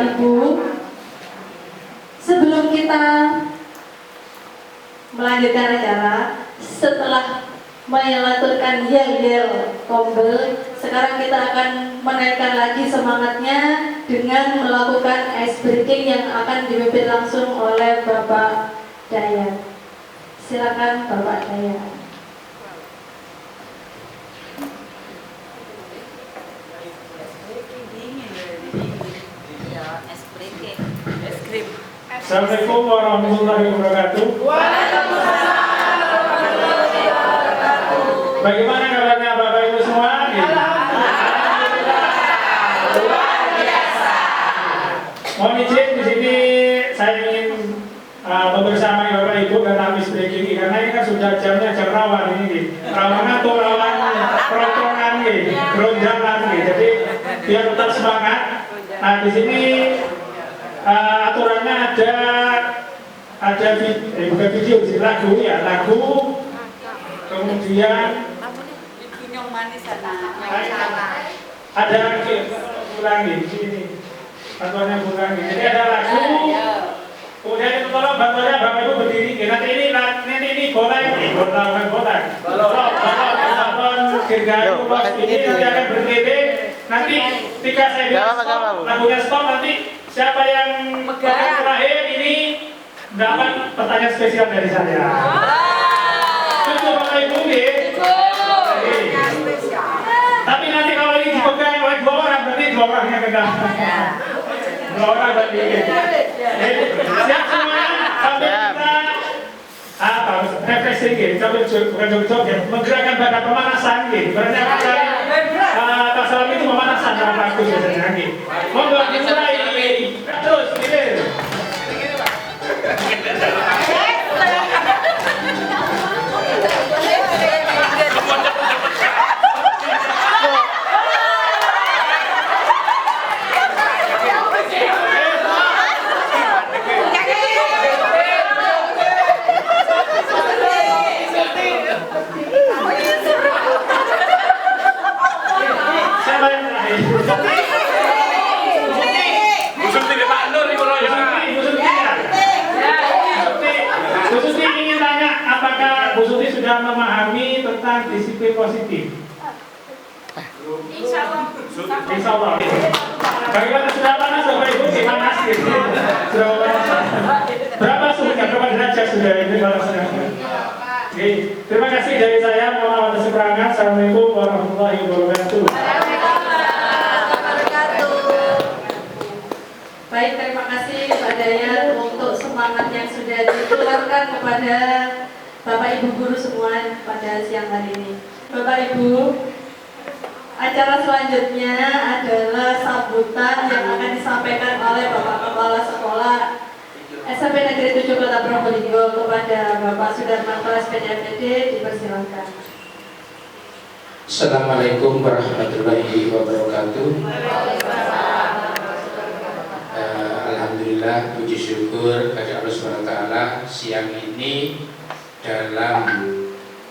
Bapak Ibu, sebelum kita melanjutkan acara, setelah melanturkan yel-yel tombel, sekarang kita akan menaikkan lagi semangatnya dengan melakukan ice breaking yang akan dipimpin langsung oleh Bapak Dayat. Silakan Bapak Dayat. Assalamualaikum warahmatullahi wabarakatuh. Bagaimana kabarnya Bapak Ibu semua? Mohon izin di sini saya ingin membersamai Bapak Ibu karena habis breaking ini, karena ini kan sudah jamnya jam rawan ini, rawan atau rawan perotongan nih, geronjalan nih. Jadi biar tetap semangat. Nah di sini aturannya ada bukan video, lagu ya, lagu, kemudian ada ulangi di sini, aturannya ulangi. Jadi ada lagu, kemudian itu tolong bantuannya Bapak Ibu berdiri. Nanti ini bola ini nanti akan berdiri. Nanti ketika saya bilang stop, lagunya stop, nanti siapa yang terakhir ini dapat pertanyaan spesial dari saya. Itu Bapak Ibu tapi nanti kalau ini dipegang oleh 2 orang, berarti 2 orangnya kena. 2 orang berarti. Siap semua sambil kita refreshing gitu, sambil joget, menggerakkan badan, pemanasan gitu. Berarti Salam itu pemanasan sama bagus biasanya gitu. Monggo dimulai. Terus gitu. Memahami tentang disiplin positif. Insya Allah. Bagaimana sudah panas Bapak Ibu? Panas gitu. Berapa suhunya? Berapa derajat sudah ini panasnya? Oke, terima kasih dari saya. Mohon maaf atas kekurangan. Assalamualaikum warahmatullahi wabarakatuh. Baik, terima kasih Pak Dayat untuk semangat yang sudah dikeluarkan kepada Bapak Ibu guru semua pada siang hari ini. Bapak Ibu, acara selanjutnya adalah sambutan yang akan disampaikan oleh Bapak Kepala Sekolah SMP Negeri 7 Kota Probolinggo kepada Bapak Sudarman Kelas PDMPD, dipersilakan. Assalamualaikum warahmatullahi wabarakatuh. Alhamdulillah, puji syukur kepada Allah SWT, siang ini dalam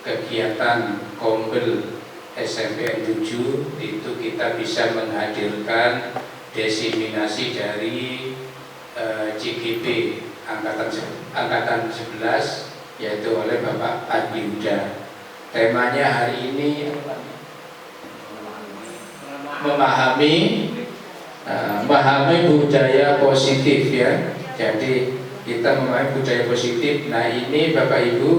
kegiatan Kombel SMPN 7 itu kita bisa menghadirkan desiminasi dari CGP angkatan 11 yaitu oleh Bapak Adi Huda. Temanya hari ini memahami budaya positif ya. Jadi kita memahami budaya positif. Nah ini Bapak Ibu,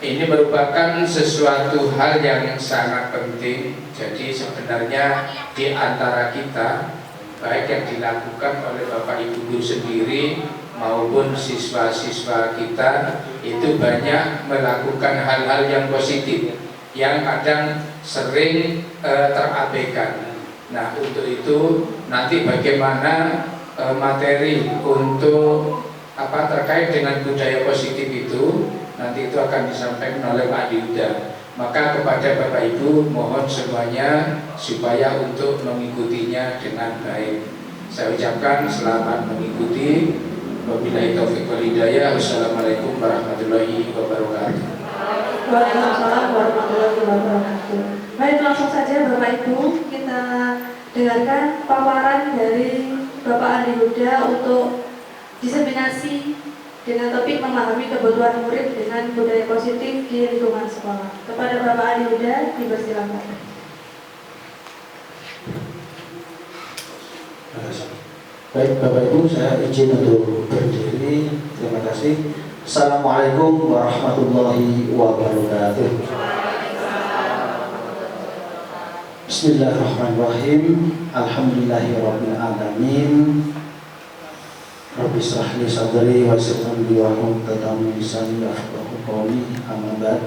ini merupakan sesuatu hal yang sangat penting. Jadi sebenarnya di antara kita, baik yang dilakukan oleh Bapak Ibu guru sendiri maupun siswa-siswa kita, itu banyak melakukan hal-hal yang positif yang kadang sering terabaikan. Nah untuk itu nanti bagaimana materi untuk terkait dengan budaya positif itu nanti itu akan disampaikan oleh Pak Yuda. Maka kepada Bapak Ibu mohon semuanya supaya untuk mengikutinya dengan baik. Saya ucapkan selamat mengikuti. Wabillahi taufiq wal hidayah. Wassalamualaikum warahmatullahi wabarakatuh. Waalaikumsalam warahmatullahi wabarakatuh. Baik, langsung saja Bapak Ibu kita dengarkan paparan dari Bapak Andi Huda untuk diseminasi dengan topik memahami kebutuhan murid dengan budaya positif di lingkungan sekolah. Kepada Bapak Andi Huda, dipersilakan. Baik Bapak Ibu, saya izin untuk berdiri. Terima kasih. Assalamualaikum warahmatullahi wabarakatuh. Bismillahirrahmanirrahim. Alhamdulillahirabbil alamin. Rabbi shrah li sadri wa yassir li amri lisani yafqahu qawli. Amma ba'd.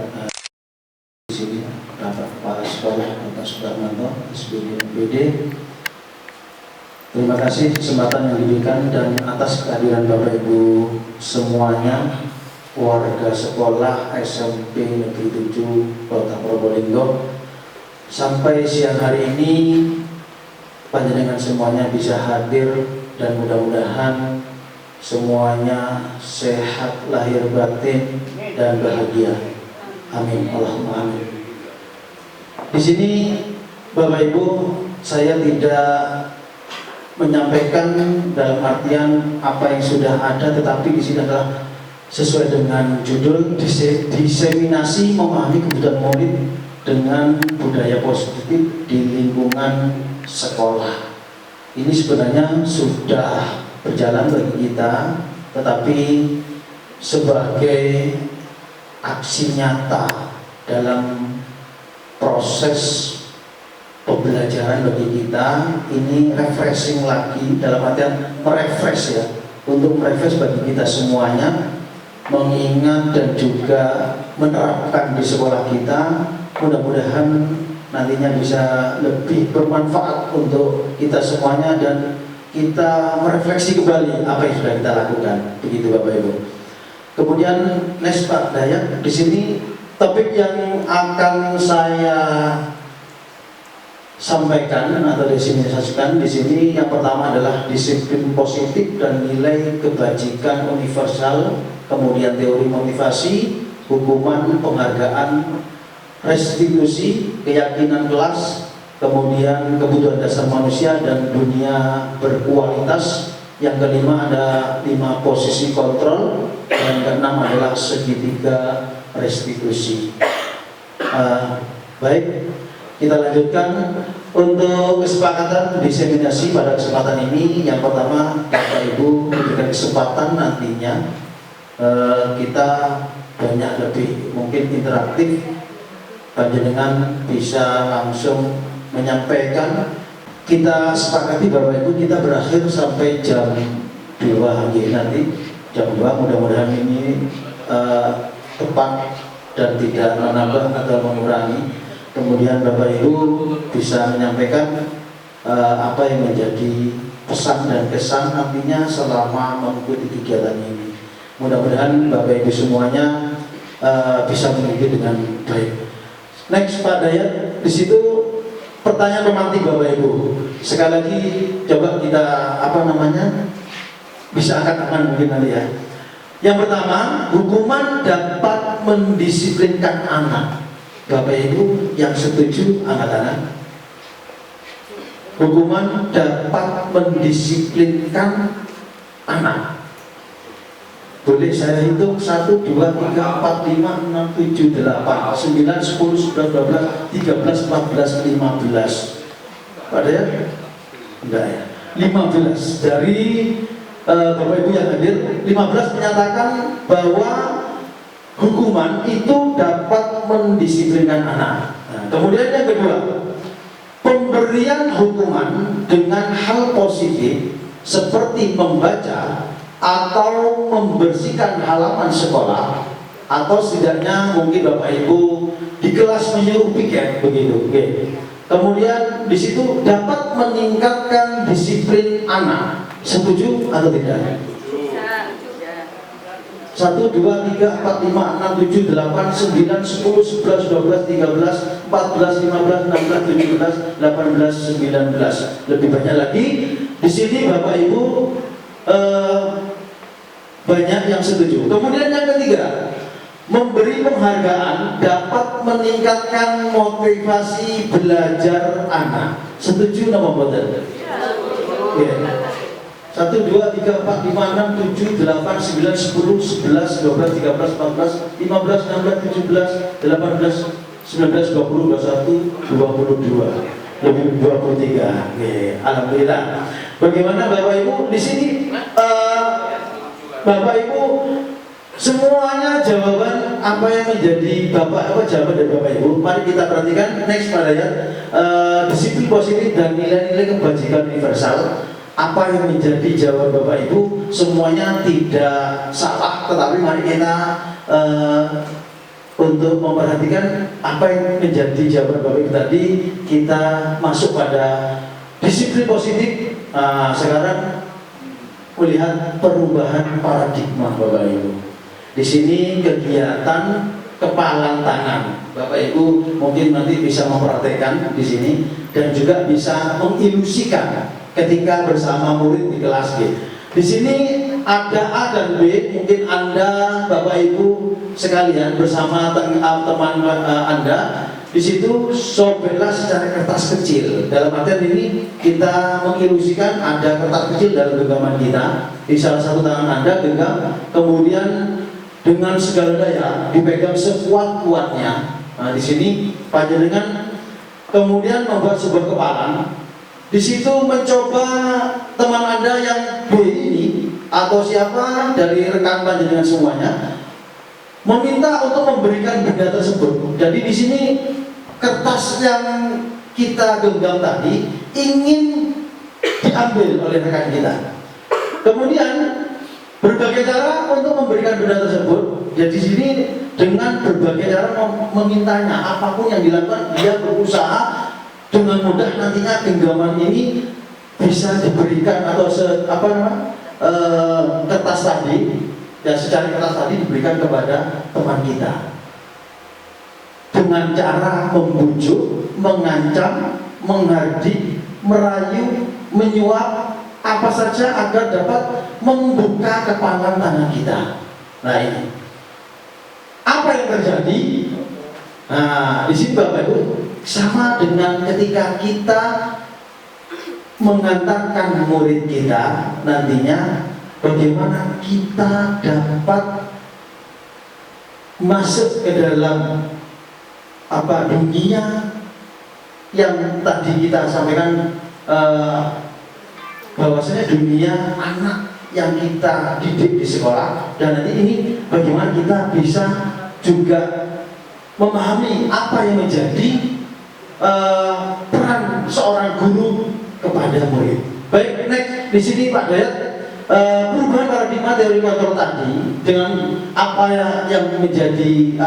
Di sini Bapak Kepala Sekolah Bapak Sudarmanto, SPDMPD. Terima kasih kesempatan yang diberikan dan atas kehadiran Bapak Ibu semuanya, warga sekolah SMP Negeri 7 Kota Probolinggo. Sampai siang hari ini panjenengan semuanya bisa hadir dan mudah-mudahan semuanya sehat lahir batin dan bahagia. Amin, Allahumma amin. Di sini Bapak Ibu, saya tidak menyampaikan dalam artian apa yang sudah ada, tetapi di sini adalah sesuai dengan judul diseminasi memahami kebutuhan murid dengan budaya positif di lingkungan sekolah. Ini sebenarnya sudah berjalan bagi kita, tetapi sebagai aksi nyata dalam proses pembelajaran bagi kita, ini refreshing lagi, dalam artian merefresh ya, untuk merefresh bagi kita semuanya, mengingat dan juga menerapkan di sekolah kita. Mudah-mudahan nantinya bisa lebih bermanfaat untuk kita semuanya dan kita merefleksi kembali apa yang sudah kita lakukan. Begitu Bapak Ibu. Kemudian next Pak Dayak, di sini topik yang akan saya sampaikan atau diseminasikan di sini yang pertama adalah disiplin positif dan nilai kebajikan universal, kemudian teori motivasi, hukuman, penghargaan, restitusi, keyakinan kelas, kemudian kebutuhan dasar manusia dan dunia berkualitas. Yang kelima ada 5 posisi kontrol, yang keenam adalah segitiga restitusi. Baik, kita lanjutkan untuk kesepakatan diseminasi pada kesempatan ini. Yang pertama, Bapak Ibu memberikan kesempatan nantinya kita banyak lebih mungkin interaktif, panjenengan bisa langsung menyampaikan. Kita sepakati Bapak Ibu kita berakhir sampai jam 2 hari nanti, jam 2. Mudah-mudahan ini tepat dan tidak menambah atau mengurangi. Kemudian Bapak Ibu bisa menyampaikan apa yang menjadi pesan dan kesan nantinya selama mengikuti kegiatan ini. Mudah-mudahan Bapak Ibu semuanya bisa mengikuti dengan baik. Next Pak Dayat, di situ pertanyaan romantik Bapak Ibu. Sekali lagi coba kita bisa angkat tangan mungkin nanti ya. Yang pertama, hukuman dapat mendisiplinkan anak. Bapak Ibu yang setuju angkat tangan. Hukuman dapat mendisiplinkan anak. Boleh saya hitung 1, 2, 3, 4, 5, 6, 7, 8, 9, 10, 11, 12, 13, 14, 15. Pada ya? Enggak ya? 15 dari Bapak Ibu yang hadir. 15 menyatakan bahwa hukuman itu dapat mendisiplinkan anak. Nah, kemudian yang kedua, pemberian hukuman dengan hal positif seperti membaca atau membersihkan halaman sekolah, atau setidaknya mungkin Bapak Ibu di kelas menyuruh piket begitu. Oke. Kemudian di situ dapat meningkatkan disiplin anak. Setuju atau tidak? 1, 2, 3, 4, 5, 6, 7, 8, 9, 10, 11, 12, 13, 14, 15, 16, 17, 18, 19. Lebih banyak lagi. Di sini Bapak Ibu banyak yang setuju. Kemudian yang ketiga, memberi penghargaan dapat meningkatkan motivasi belajar anak. Setuju nama mboten? Ya. 1, 2, 3, 4, 5, 6, 7, 8, 9, 10, 11, 12, 13, 14, 15, 16, 17, 18, 19, 20, 21, 22, 23. Oke, alhamdulillah. Bagaimana Bapak Ibu di sini? Bapak Ibu semuanya jawaban apa yang menjadi jawaban dari Bapak Ibu. Mari kita perhatikan next pada ya. Disiplin positif dan nilai-nilai kebajikan universal. Apa yang menjadi jawaban Bapak Ibu semuanya tidak salah, tetapi mari kita untuk memperhatikan apa yang menjadi jawaban Bapak Ibu tadi, kita masuk pada disiplin positif. Sekarang melihat perubahan paradigma Bapak Ibu. Di sini kegiatan kepalan tangan. Bapak Ibu mungkin nanti bisa memperhatikan di sini dan juga bisa mengilusikan ketika bersama murid di kelas G. Di sini ada A dan B, mungkin Anda Bapak Ibu sekalian bersama teman Anda di situ sobeklah secara kertas kecil. Dalam artian ini kita mengilusikan ada kertas kecil dalam genggaman kita. Di salah satu tangan Anda genggam, kemudian dengan segala daya dipegang sekuat-kuatnya. Nah, di sini panjenengan kemudian membuat sebuah kepalan. Di situ mencoba teman Anda yang B ini atau siapa dari rekan panjenengan semuanya meminta untuk memberikan benda tersebut. Jadi di sini kertas yang kita genggam tadi ingin diambil oleh rekan kita. Kemudian berbagai cara untuk memberikan benda tersebut. Jadi di sini dengan berbagai cara memintanya, apapun yang dilakukan dia berusaha dengan mudah nantinya genggaman ini bisa diberikan atau kertas tadi ya, secara kertas tadi diberikan kepada teman kita dengan cara membujuk, mengancam, menghardik, merayu, menyuap, apa saja agar dapat membuka kepalan tangan kita. Nah ini apa yang terjadi? Nah di sini Bapak Ibu sama dengan ketika kita mengantarkan murid kita nantinya, bagaimana kita dapat masuk ke dalam dunia yang tadi kita sampaikan, bahwasanya dunia anak yang kita didik di sekolah, dan nanti ini bagaimana kita bisa juga memahami apa yang menjadi peran seorang guru kepada murid. Baik, next di sini Pak Dayat, perubahan paradigma teori kontrol tadi dengan apa yang menjadi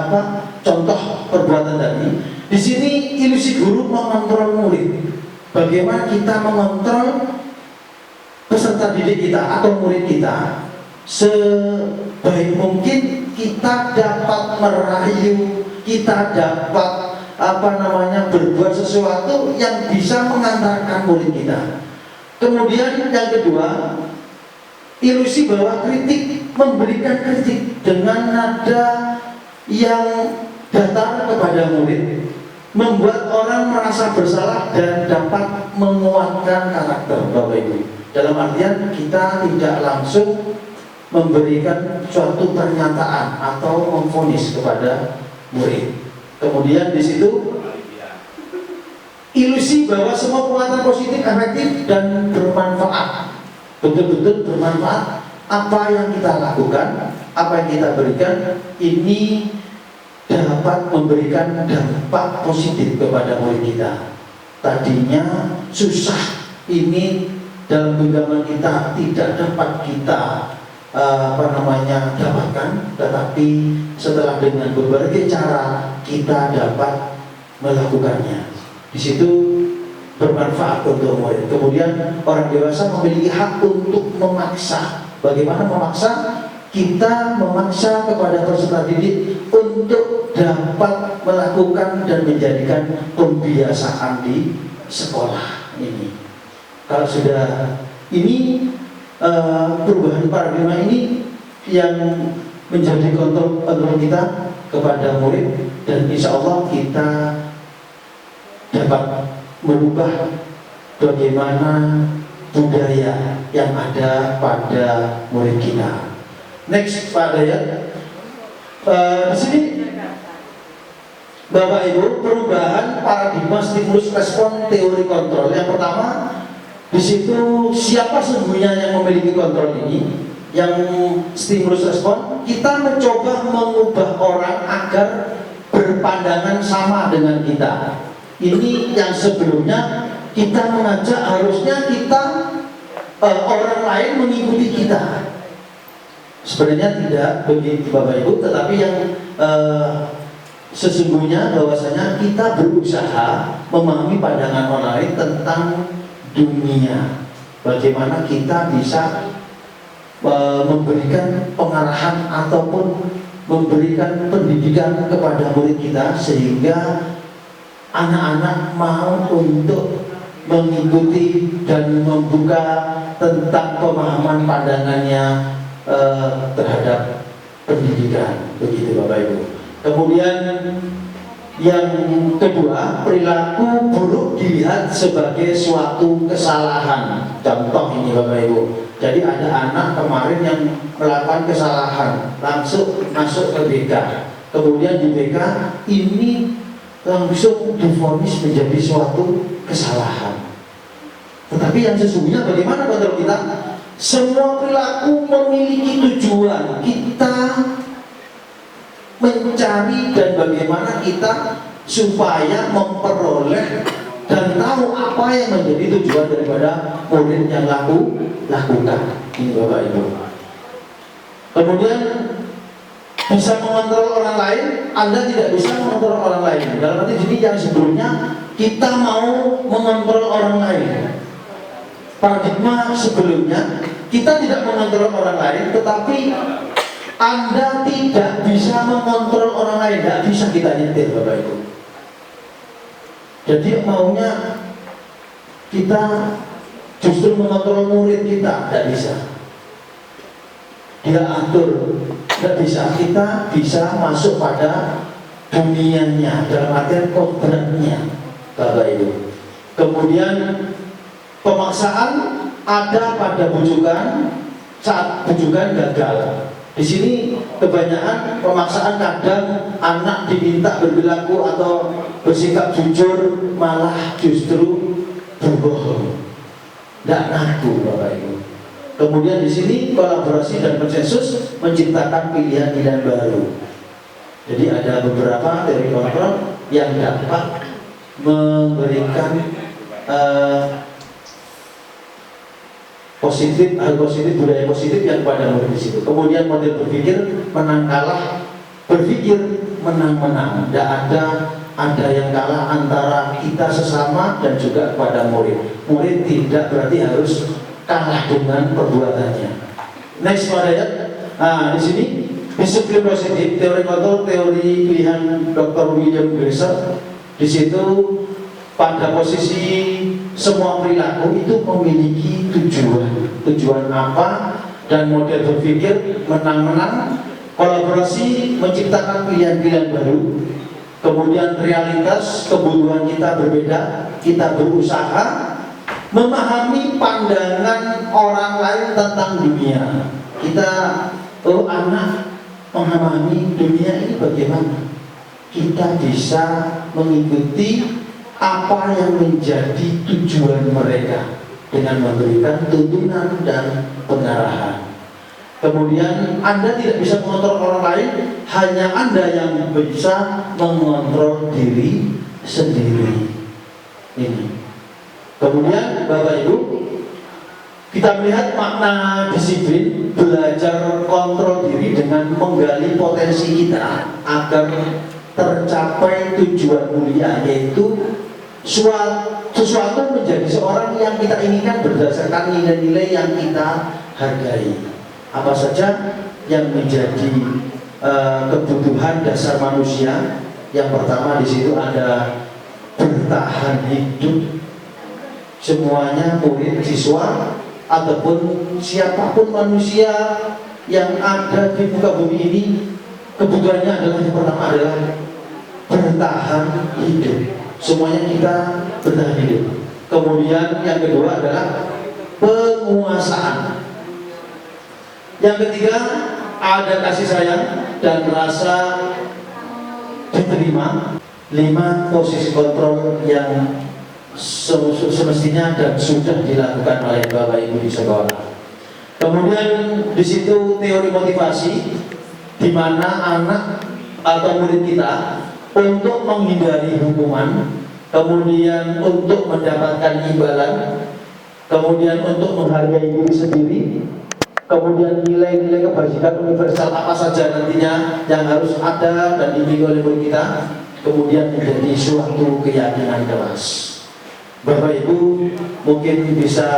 contoh perbuatan tadi. Di sini ilusi guru mengontrol murid. Bagaimana kita mengontrol peserta didik kita atau murid kita sebaik mungkin kita dapat merayu, kita dapat berbuat sesuatu yang bisa mengantarkan murid kita. Kemudian yang kedua, ilusi bahwa kritik, memberikan kritik dengan nada yang datar kepada murid, membuat orang merasa bersalah dan dapat menguatkan karakter Bapak Ibu. Dalam artian kita tidak langsung memberikan suatu pernyataan atau memvonis kepada murid. Kemudian di situ ilusi bahwa semua penguatan positif, efektif dan bermanfaat, betul-betul bermanfaat. Apa yang kita lakukan, apa yang kita berikan, ini dapat memberikan dampak positif kepada murid kita. Tadinya susah, ini dalam genggaman kita tidak dapat kita dapatkan, tetapi setelah dengan berbagai cara kita dapat melakukannya. Di situ bermanfaat untuk murid. Kemudian orang dewasa memiliki hak untuk memaksa. Bagaimana memaksa? Kita memaksa kepada peserta didik untuk dapat melakukan dan menjadikan pembiasaan di sekolah ini. Kalau sudah ini perubahan paradigma ini yang menjadi kontrol kita kepada murid, dan insya Allah kita dapat merubah bagaimana budaya yang ada pada murid kita. Next Pak Dayat, di sini Bapak Ibu, perubahan paradigma stimulus respon teori kontrol. Yang pertama, di situ siapa sesungguhnya yang memiliki kontrol ini? Yang stimulus respon, kita mencoba mengubah orang agar berpandangan sama dengan kita. Ini yang sebelumnya kita mengajak harusnya kita orang lain mengikuti kita. Sebenarnya tidak begitu Bapak Ibu, tetapi yang sesungguhnya bahwasanya kita berusaha memahami pandangan orang lain tentang dunia. Bagaimana kita bisa memberikan pengarahan ataupun memberikan pendidikan kepada murid kita sehingga anak-anak mau untuk mengikuti dan membuka tentang pemahaman pandangannya terhadap pendidikan, begitu Bapak Ibu. Kemudian yang kedua, perilaku buruk dilihat sebagai suatu kesalahan. Contoh ini Bapak Ibu, jadi ada anak kemarin yang melakukan kesalahan langsung masuk ke BK, kemudian di BK ini langsung divonis menjadi suatu kesalahan. Tetapi yang sesungguhnya bagaimana kontrol kita? Semua perilaku memiliki tujuan. Kita mencari dan bagaimana kita supaya memperoleh dan tahu apa yang menjadi tujuan daripada murid yang lakukan. Ini Bapak Ibu. Kemudian bisa mengontrol orang lain, Anda tidak bisa mengontrol orang lain. Dalam arti sini yang sebelumnya kita mau mengontrol orang lain. Paradigma sebelumnya kita tidak mengontrol orang lain, tetapi Anda tidak bisa mengontrol orang lain, tidak bisa kita nyetir Bapak Ibu. Jadi maunya kita justru mengontrol murid kita, tidak bisa. Dia atur, tidak bisa. Kita bisa masuk pada dunianya dalam artian kodratnya Bapak Ibu. Kemudian pemaksaan ada pada bujukan saat bujukan gagal. Di sini kebanyakan pemaksaan, kadang anak diminta berperilaku atau bersikap jujur malah justru berbohong, tidak ngaku Bapak Ibu. Kemudian di sini kolaborasi dan konsensus menciptakan pilihan-pilihan baru. Jadi ada beberapa teori kontrol yang dapat memberikan positif, hal positif, budaya positif yang pada murid di situ. Kemudian model berpikir menang kalah, berpikir menang menang. Tidak ada yang kalah antara kita sesama dan juga kepada murid. Murid tidak berarti harus kalah dengan perbuatannya. Next Pak. Nah di sini disiplin positif, teori kontrol, teori pilihan Dr. William Glasser. Di situ pada posisi semua perilaku itu memiliki tujuan apa, dan model berpikir menang-menang, kolaborasi menciptakan pilihan-pilihan baru, kemudian realitas kebutuhan kita berbeda, kita berusaha memahami pandangan orang lain tentang dunia. Kita anak memahami dunia ini bagaimana, kita bisa mengikuti apa yang menjadi tujuan mereka dengan memberikan tuntunan dan pengarahan. Kemudian Anda tidak bisa mengontrol orang lain, hanya Anda yang bisa mengontrol diri sendiri. Ini. Kemudian Bapak Ibu, kita melihat makna disiplin, belajar kontrol diri dengan menggali potensi kita agar tercapai tujuan mulia, yaitu sesuatu menjadi seorang yang kita inginkan berdasarkan nilai-nilai yang kita hargai. Apa saja yang menjadi kebutuhan dasar manusia? Yang pertama di situ ada bertahan hidup. Semuanya murid, siswa ataupun siapapun manusia yang ada di muka bumi ini, kebutuhannya adalah yang pertama adalah bertahan hidup. Semuanya kita bertahan hidup. Kemudian yang kedua adalah penguasaan. Yang ketiga ada kasih sayang dan rasa diterima. 5 posisi kontrol yang semestinya dan sudah dilakukan oleh Bapak Ibu di sekolah. Kemudian di situ teori motivasi, di mana anak atau murid kita untuk menghindari hukuman, kemudian untuk mendapatkan imbalan, kemudian untuk menghargai diri sendiri, kemudian nilai-nilai kebajikan universal apa saja nantinya yang harus ada dan dimiliki oleh murid kita, kemudian menjadi suatu keyakinan kelas. Bapak Ibu mungkin bisa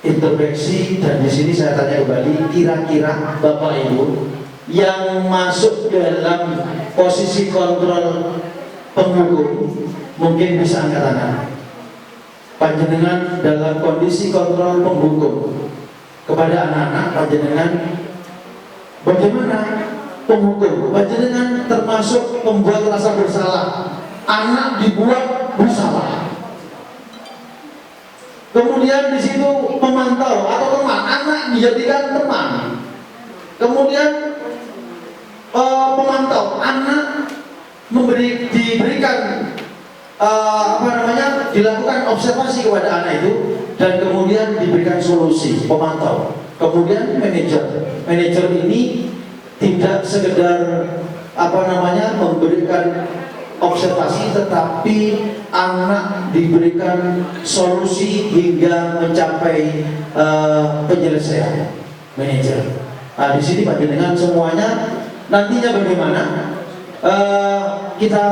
introspeksi, dan di sini saya tanya kembali, kira-kira Bapak Ibu yang masuk dalam posisi kontrol penghukum mungkin bisa angkat tangan. Panjenengan dalam kondisi kontrol penghukum kepada anak-anak panjenengan, bagaimana penghukum? Panjenengan termasuk membuat rasa bersalah, anak dibuat bersalah. Kemudian di situ memantau atau teman, anak dijadikan teman. Kemudian memantau, anak diberikan dilakukan observasi kepada anak itu, dan kemudian diberikan solusi, pemantau. Kemudian manajer ini tidak sekedar memberikan observasi, tetapi anak diberikan solusi hingga mencapai penyelesaian. Manajer. Nah, di sini panjenengan semuanya nantinya bagaimana? Kita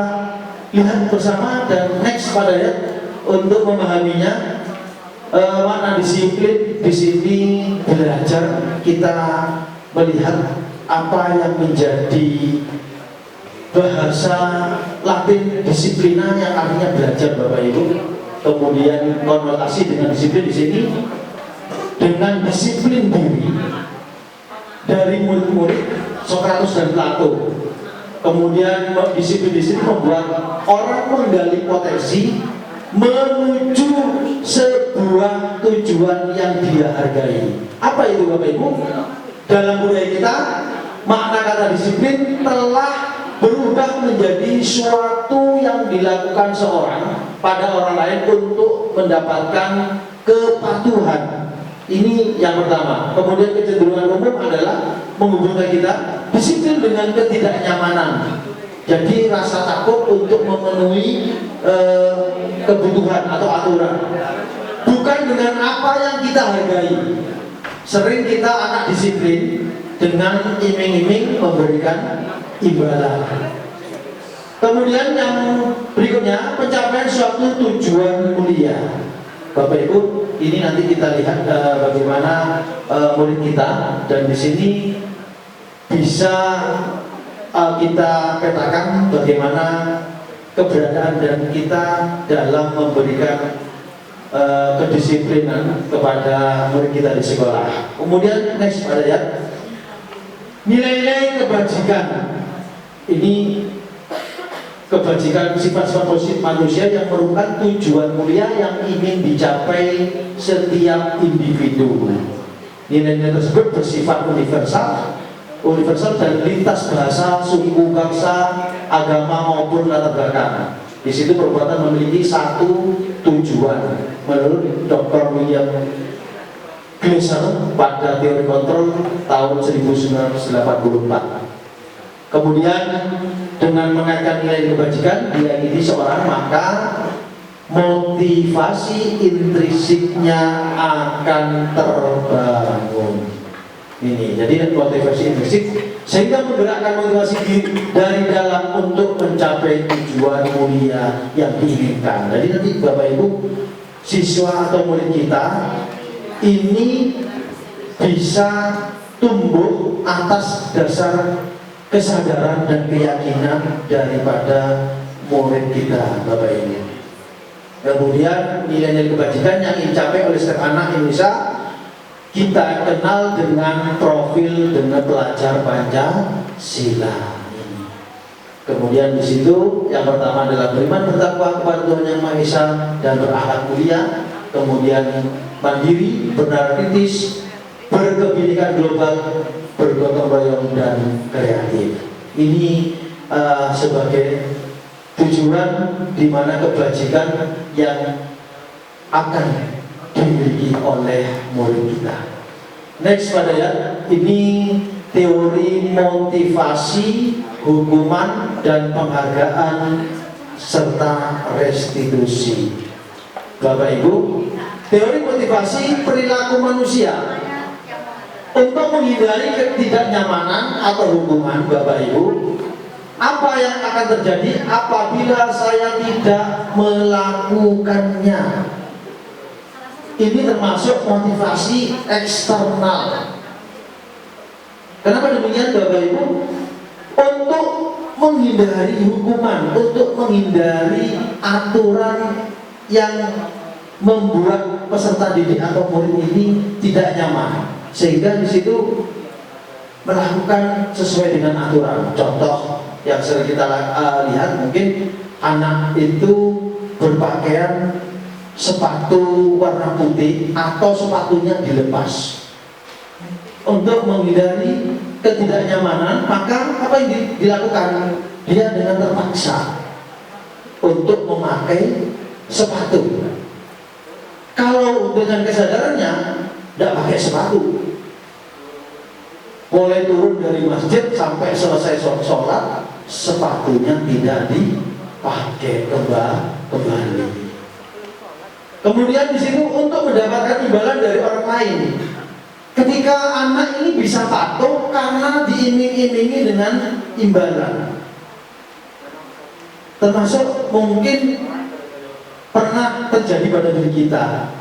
lihat bersama, dan next pada ya untuk memahaminya. Makna disiplin di sini belajar, kita melihat apa yang menjadi bahasa Latin disiplina yang artinya belajar, Bapak Ibu. Kemudian konotasi dengan disiplin di sini dengan disiplin diri dari murid-murid Sokrates dan Plato. Kemudian disiplin di sini membuat orang menggali potensi menuju sebuah tujuan yang dia hargai. Apa itu, Bapak Ibu? Dalam budaya kita, makna kata disiplin telah berubah menjadi suatu yang dilakukan seorang pada orang lain untuk mendapatkan kepatuhan. Ini yang pertama. Kemudian kecenderungan umum adalah menghubungkan kita disiplin dengan ketidaknyamanan. Jadi rasa takut untuk memenuhi kebutuhan atau aturan, bukan dengan apa yang kita hargai. Sering kita anak disiplin dengan iming-iming memberikan imbalan. Kemudian yang berikutnya, pencapaian suatu tujuan mulia. Bapak Ibu, ini nanti kita lihat bagaimana murid kita, dan di sini bisa kita petakan bagaimana keberadaan dan kita dalam memberikan kedisiplinan kepada murid kita di sekolah. Kemudian next pada ya, nilai-nilai kebajikan. Ini kebajikan sifat-sifat positif manusia yang merupakan tujuan mulia yang ingin dicapai setiap individu. Nilai-nilai tersebut bersifat universal dan lintas bahasa, suku, bangsa, agama maupun latar belakang. Di situ perbuatan memiliki satu tujuan. Menurut Dr. William Glasser pada teori kontrol tahun 1984. Kemudian dengan mengaitkan nilai kebajikan diyakini seorang, maka motivasi intrisiknya akan terbangun. Ini jadi motivasi intrinsik sehingga menggerakkan motivasi diri dari dalam untuk mencapai tujuan mulia yang diinginkan. Jadi nanti Bapak Ibu, siswa atau murid kita ini bisa tumbuh atas dasar kesadaran dan keyakinan daripada murid kita, Bapak Ibu. Kemudian nilai-nilai kebajikan yang dicapai oleh setiap anak Indonesia kita kenal dengan profil dengan pelajar Pancasila ini. Kemudian di situ yang pertama adalah beriman bertakwa kepada Tuhan Yang Maha Esa dan berakhlak mulia. Kemudian mandiri, benar kritis, berkebinekaan global, bergotong royong dan kreatif. Ini sebagai tujuan di mana kebajikan yang akan dimiliki oleh murid kita. Next pada ya, ini teori motivasi, hukuman dan penghargaan serta restitusi. Bapak Ibu, teori motivasi perilaku manusia untuk menghindari ketidaknyamanan atau hukuman. Bapak Ibu, apa yang akan terjadi apabila saya tidak melakukannya? Ini termasuk motivasi eksternal. Kenapa demikian Bapak Ibu? Untuk menghindari hukuman, untuk menghindari aturan yang membuat peserta didik atau murid ini tidak nyaman, sehingga di situ melakukan sesuai dengan aturan. Contoh yang sering kita lihat, mungkin anak itu berpakaian sepatu warna putih atau sepatunya dilepas. Untuk menghindari ketidaknyamanan, maka apa yang dilakukan? Dia dengan terpaksa untuk memakai sepatu. Kalau dengan kesadarannya tidak pakai sepatu, mulai turun dari masjid sampai selesai sholat, sepatunya tidak dipakai kembali. Kemudian di situ untuk mendapatkan imbalan dari orang lain. Ketika anak ini bisa patuh karena diiming-imingi dengan imbalan. Termasuk mungkin pernah terjadi pada diri kita.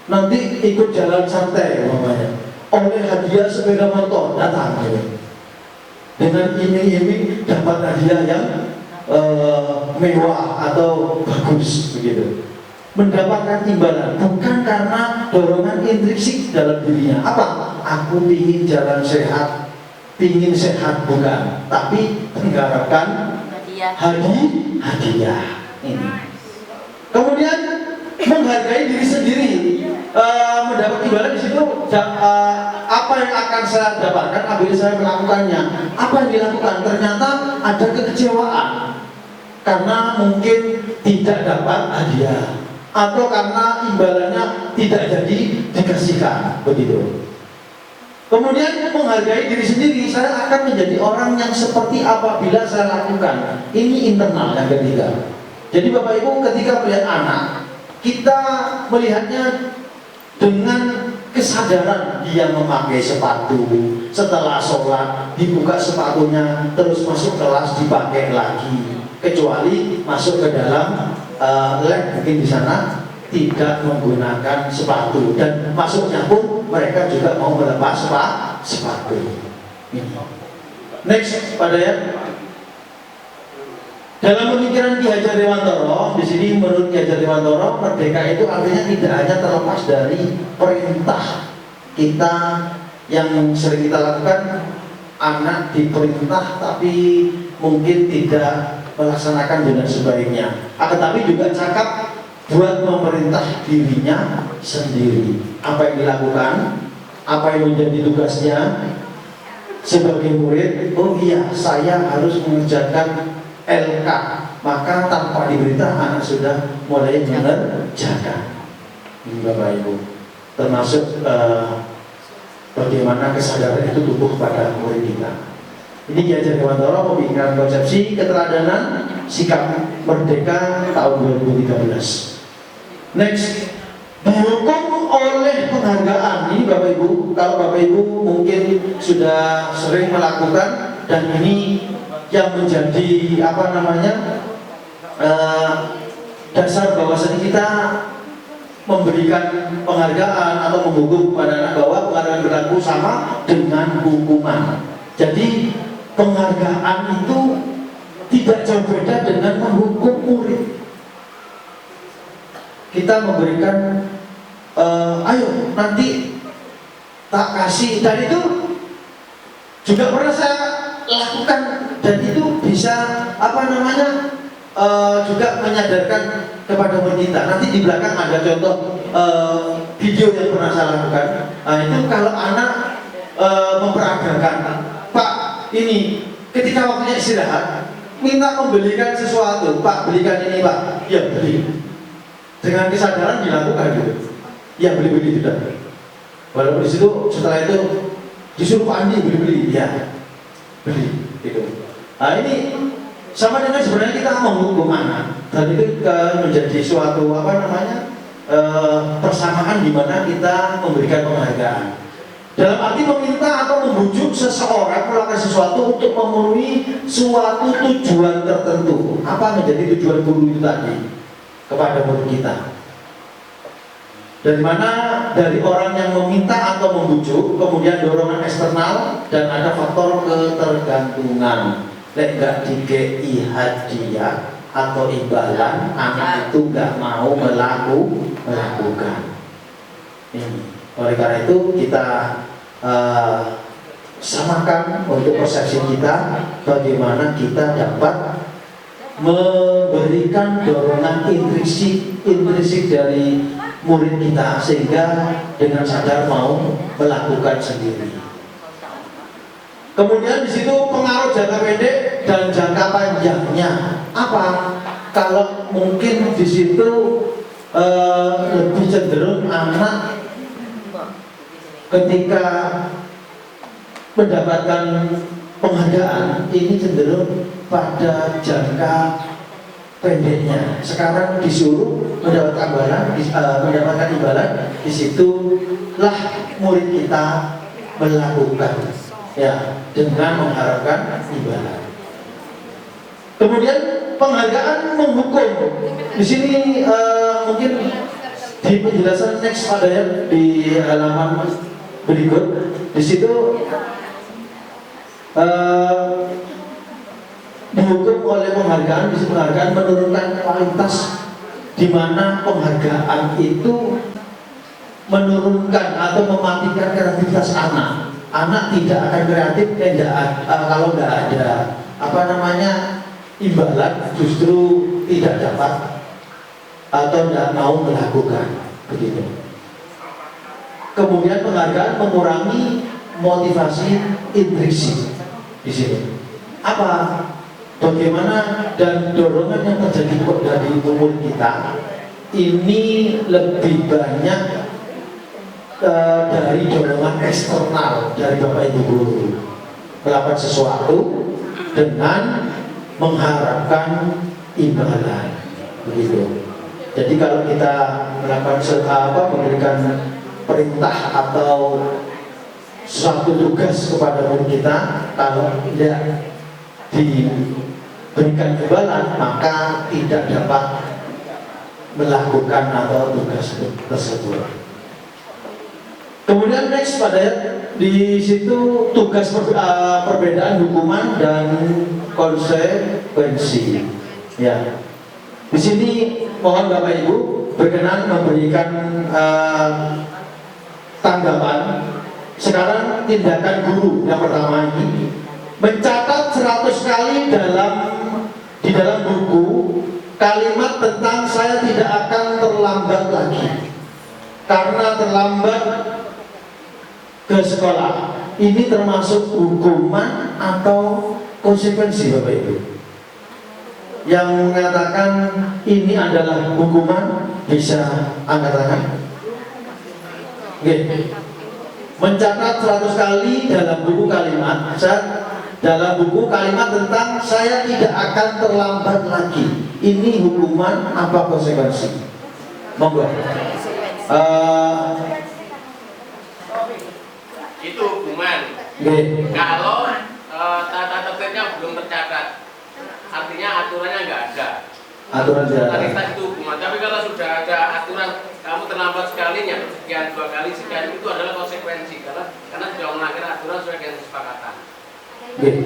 Nanti ikut jalan santai namanya, oleh hadiah sepeda motor datang dengan iming-iming dapat hadiah yang mewah atau bagus begitu. Mendapatkan imbalan bukan karena dorongan intrinsik dalam dirinya. Apa? Aku ingin jalan sehat, ingin sehat, bukan, tapi mengharapkan hadiah ini. Kemudian menghargai diri sendiri, mendapat imbalan di situ. Apa yang akan saya dapatkan apabila saya melakukannya? Apa yang dilakukan? Ternyata ada kekecewaan karena mungkin tidak dapat hadiah, atau karena imbalannya tidak jadi dikasihkan, begitu. Kemudian menghargai diri sendiri, saya akan menjadi orang yang seperti apabila saya lakukan. Ini internal yang ketiga. Jadi Bapak Ibu, ketika melihat anak, kita melihatnya dengan kesadaran dia memakai sepatu, setelah sholat dibuka sepatunya, terus masuk kelas dipakai lagi, kecuali masuk ke dalam lab mungkin di sana tidak menggunakan sepatu, dan masuknya pun mereka juga mau melepas sepatu. Next pada ya, dalam pemikiran Ki Hajar Dewantara, di sini menurut Ki Hajar Dewantara, merdeka itu artinya tidak hanya terlepas dari perintah kita yang sering kita lakukan. Anak diperintah tapi mungkin tidak melaksanakan dengan sebaiknya, akan tapi juga cakap buat memerintah dirinya sendiri. Apa yang dilakukan, apa yang menjadi tugasnya sebagai murid. Oh iya, saya harus mengerjakan LK, maka tanpa diberitahu anak sudah mulai mengerjakan. Ini Bapak Ibu, termasuk bagaimana kesadaran itu tumbuh pada murid kita. Ini Ki Hajar Dewantara, pemikiran konsepsi keteladanan sikap merdeka tahun 2013. Next, dihukum oleh penghargaan. Ini Bapak Ibu, kalau Bapak Ibu mungkin sudah sering melakukan, dan ini yang menjadi dasar bahwasanya kita memberikan penghargaan atau menghukum kepada anak, bahwa penghargaan berlaku sama dengan hukuman. Jadi penghargaan itu tidak jauh beda dengan menghukum murid. Kita memberikan ayo nanti tak kasih, dan itu juga pernah saya lakukan, dan itu bisa juga menyadarkan kepada kita. Nanti di belakang ada contoh video yang pernah saya lakukan. Itu kalau anak memperagakan, Pak, ini ketika waktunya istirahat, minta membelikan sesuatu, Pak, belikan ini, Pak. Ya, beli. Dengan kesadaran dilakukan gitu. Ya, beli-beli tidak. Walaupun di situ setelah itu disuruh Pak Andi beli-beli, ya, beli gitu. Nah, ini sama dengan sebenarnya kita menghukum anak, dan itu menjadi suatu persamaan di mana kita memberikan penghargaan. Dalam arti meminta atau membujuk seseorang melakukan sesuatu untuk memenuhi suatu tujuan tertentu. Apa menjadi tujuan guru itu tadi kepada murid kita? Dari mana? Dari orang yang meminta atau membujuk, kemudian dorongan eksternal, dan ada faktor ketergantungan. Lek nggak dikei hadiah atau imbalan, anak itu nggak mau melakukan. Ini. Oleh karena itu kita samakan untuk persepsi kita, bagaimana kita dapat memberikan dorongan intrinsik dari murid kita sehingga dengan sadar mau melakukan sendiri. Kemudian di situ pengaruh jangka pendek dan jangka panjangnya apa? Kalau mungkin di situ lebih cenderung anak ketika mendapatkan penghargaan ini cenderung pada jangka pendeknya. Sekarang disuruh mendapatkan imbalan, disitulah murid kita melakukan, ya, dengan mengharapkan imbalan. Kemudian penghargaan menghukum. Di sini mungkin di penjelasan next ada ya di halaman berikut. Di situ dihukum oleh penghargaan. Di situ penghargaan menurunkan kualitas, di mana penghargaan itu menurunkan atau mematikan kreativitas anak. Anak tidak akan kreatif kalau nggak ada imbalan, justru tidak dapat atau tidak mau melakukan begitu. Kemudian penghargaan mengurangi motivasi intrinsik di sini. Apa? Bagaimana dan dorongan yang terjadi dari umur kita ini lebih banyak dari dorongan eksternal dari Bapak Ibu guru melakukan sesuatu dengan mengharapkan imbalan begitu. Jadi kalau kita melakukan memberikan perintah atau suatu tugas kepada murid kita, kalau tidak diberikan imbalan maka tidak dapat melakukan atau tugas tersebut. Kemudian next pada di situ tugas perbedaan hukuman dan konsekuensi. Ya, di sini mohon Bapak Ibu berkenan memberikan tanggapan. Sekarang tindakan guru yang pertama ini mencatat 100 kali di dalam buku kalimat tentang saya tidak akan terlambat lagi karena terlambat ke sekolah. Ini termasuk hukuman atau konsekuensi Bapak Ibu? Yang mengatakan ini adalah hukuman bisa angkat tangan. Oke. Mencatat 100 kali dalam buku kalimat tentang saya tidak akan terlambat lagi. Ini hukuman apa konsekuensi? Monggo. Itu hukuman. Okay. Kalau tata tertibnya belum tercatat, artinya aturannya nggak ada. Aturan Tadi itu hukuman. Tapi kalau sudah ada aturan, kamu terlambat sekali, sekian 2 kali sekian, itu adalah konsekuensi karena sudah melanggar aturan sesuai dengan kesepakatan. Okay.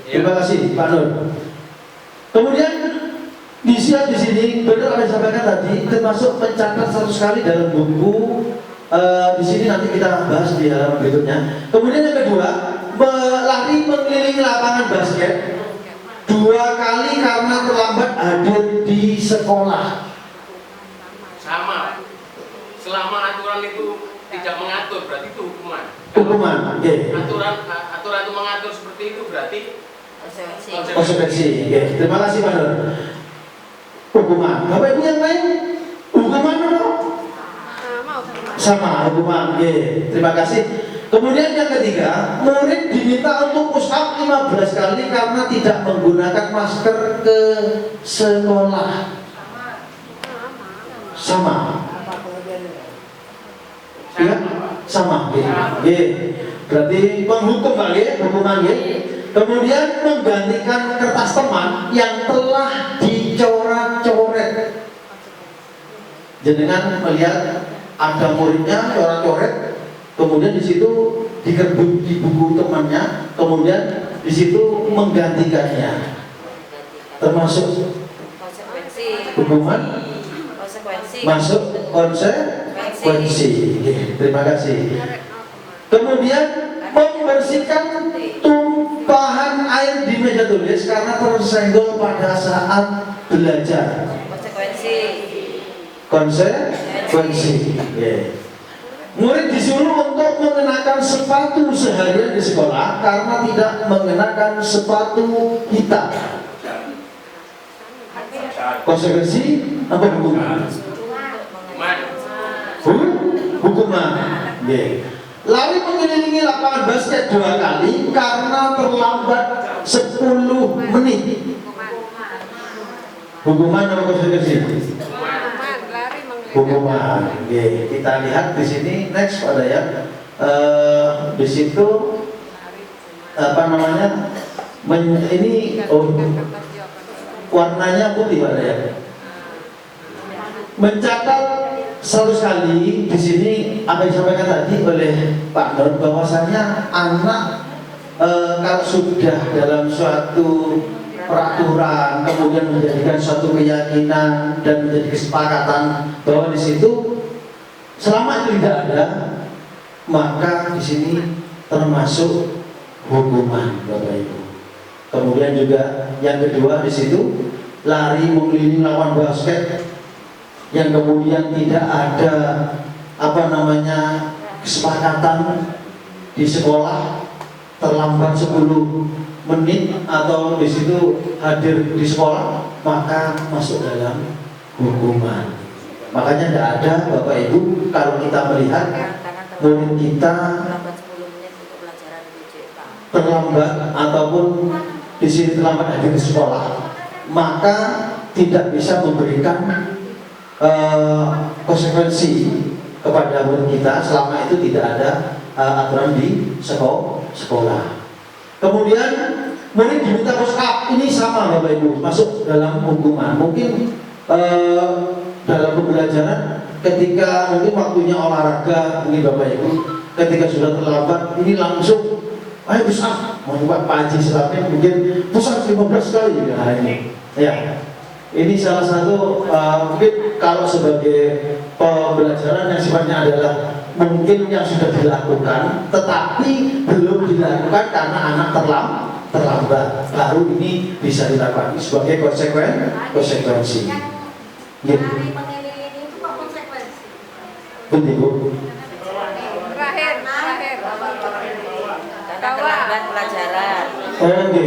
Terima kasih Pak Nur. Kemudian di sini benar apa yang disampaikan tadi, termasuk mencatat 100 kali dalam buku. Di sini nanti kita bahas di halaman berikutnya. Kemudian yang kedua, lari mengelilingi lapangan basket 2 2 kali karena terlambat hadir di sekolah. Sama. Selama aturan itu tidak mengatur, berarti itu hukuman. Hukuman, oke. Aturan itu mengatur seperti itu berarti Konsekuensi. Oke. Terima kasih Pak Nur. Hukuman. Bapak Ibu yang lain, hukuman atau? Sama hukuman. Oke. Terima kasih. Kemudian yang ketiga, murid diminta untuk push up 15 kali karena tidak menggunakan masker ke sekolah. Sama. Ya, sama. Oke. Berarti menghukum kali, hukuman ya. Kemudian menggantikan kertas teman yang telah dicoret-coret. Jenengan melihat ada muridnya coret-coret, kemudian di situ dikerbut di buku temannya, kemudian di situ menggantikannya, termasuk hukuman, masuk konsekuensi. Terima kasih. Kemudian membersihkan tumpahan air di meja tulis karena tersenggol pada saat belajar. Konsekuensi. Murid disuruh untuk mengenakan sepatu seharian di sekolah karena tidak mengenakan sepatu hitam. Konsekuensi apa hukuman? Hukuman. Lari mengelilingi lapangan basket 2 kali karena terlambat 10 menit. Hukuman apa konsekuensi? Hukuman. Kita lihat di sini next pada ya. Di situ apa namanya? Ini warnanya putih pada ya. Mencatat 100 kali di sini apa yang disampaikan tadi oleh Pak Nur bahwasanya anak kalau sudah dalam suatu peraturan kemudian menjadikan suatu keyakinan dan menjadi kesepakatan bahwa di situ selama itu tidak ada, maka di sini termasuk hukuman Bapak Ibu. Kemudian juga yang kedua di situ lari mengelilingi lawan basket yang kemudian tidak ada apa namanya kesepakatan di sekolah, terlambat 10 menit atau di situ hadir di sekolah, maka masuk dalam hukuman. Makanya tidak ada Bapak Ibu kalau kita melihat murid kita terlambat ataupun di sini terlambat hadir di sekolah, maka tidak bisa memberikan konsekuensi kepada murid kita selama itu tidak ada aturan di sekolah. Kemudian murid diminta push up, ini sama Bapak Ibu, masuk dalam hukuman. Mungkin dalam pembelajaran ketika mungkin waktunya olahraga, mungkin Bapak Ibu ketika sudah terlambat ini langsung ayo push up, mau coba Pak Haji Selapnya mungkin push up 15 kali nah ini ya. Ini salah satu mungkin kalau sebagai pembelajaran yang sifatnya adalah mungkin yang sudah dilakukan tetapi belum dilakukan karena anak terlambat, baru ini bisa dilakukan sebagai konsekuensi. Gitu. Betul Bu. Terakhir. Karena terlambat pelajaran. Oke.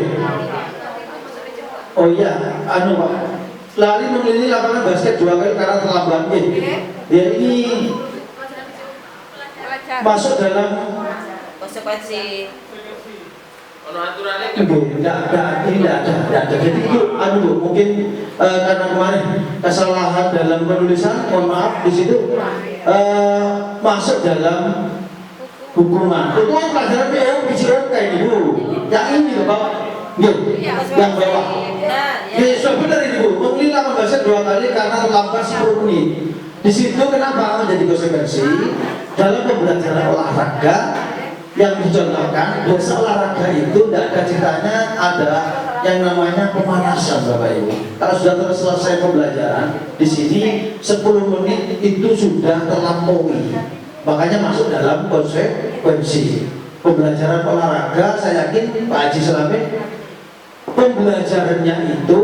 Oh iya, anu Pak. Lari mengelilingi lapangan basket 2 kali karena terlambat. Ya ini masuk dalam Konsekuensi. Aturannya tidak ada. Jadi itu anu Bu, mungkin karena kemarin kesalahan dalam penulisan, mohon maaf di situ masuk dalam hukuman. Itu kan pelajaran PO pikiran kayak gitu. Yang ini loh Bapak. Yang bawah. Sudah benar ini Bu, mengelilingi lapangan basket 2 kali karena terlambat 10 menit. Di situ kenapa menjadi konsekuensi dalam pembelajaran olahraga yang dicontohkan, biasa olahraga itu tidak ada ceritanya ada yang namanya pemanasan Bapak Ibu. Kalau sudah selesai pembelajaran, di sini 10 menit itu sudah terlampaui. Makanya masuk dalam konsekuensi pembelajaran olahraga. Saya yakin Pak Haji Selame pembelajarannya itu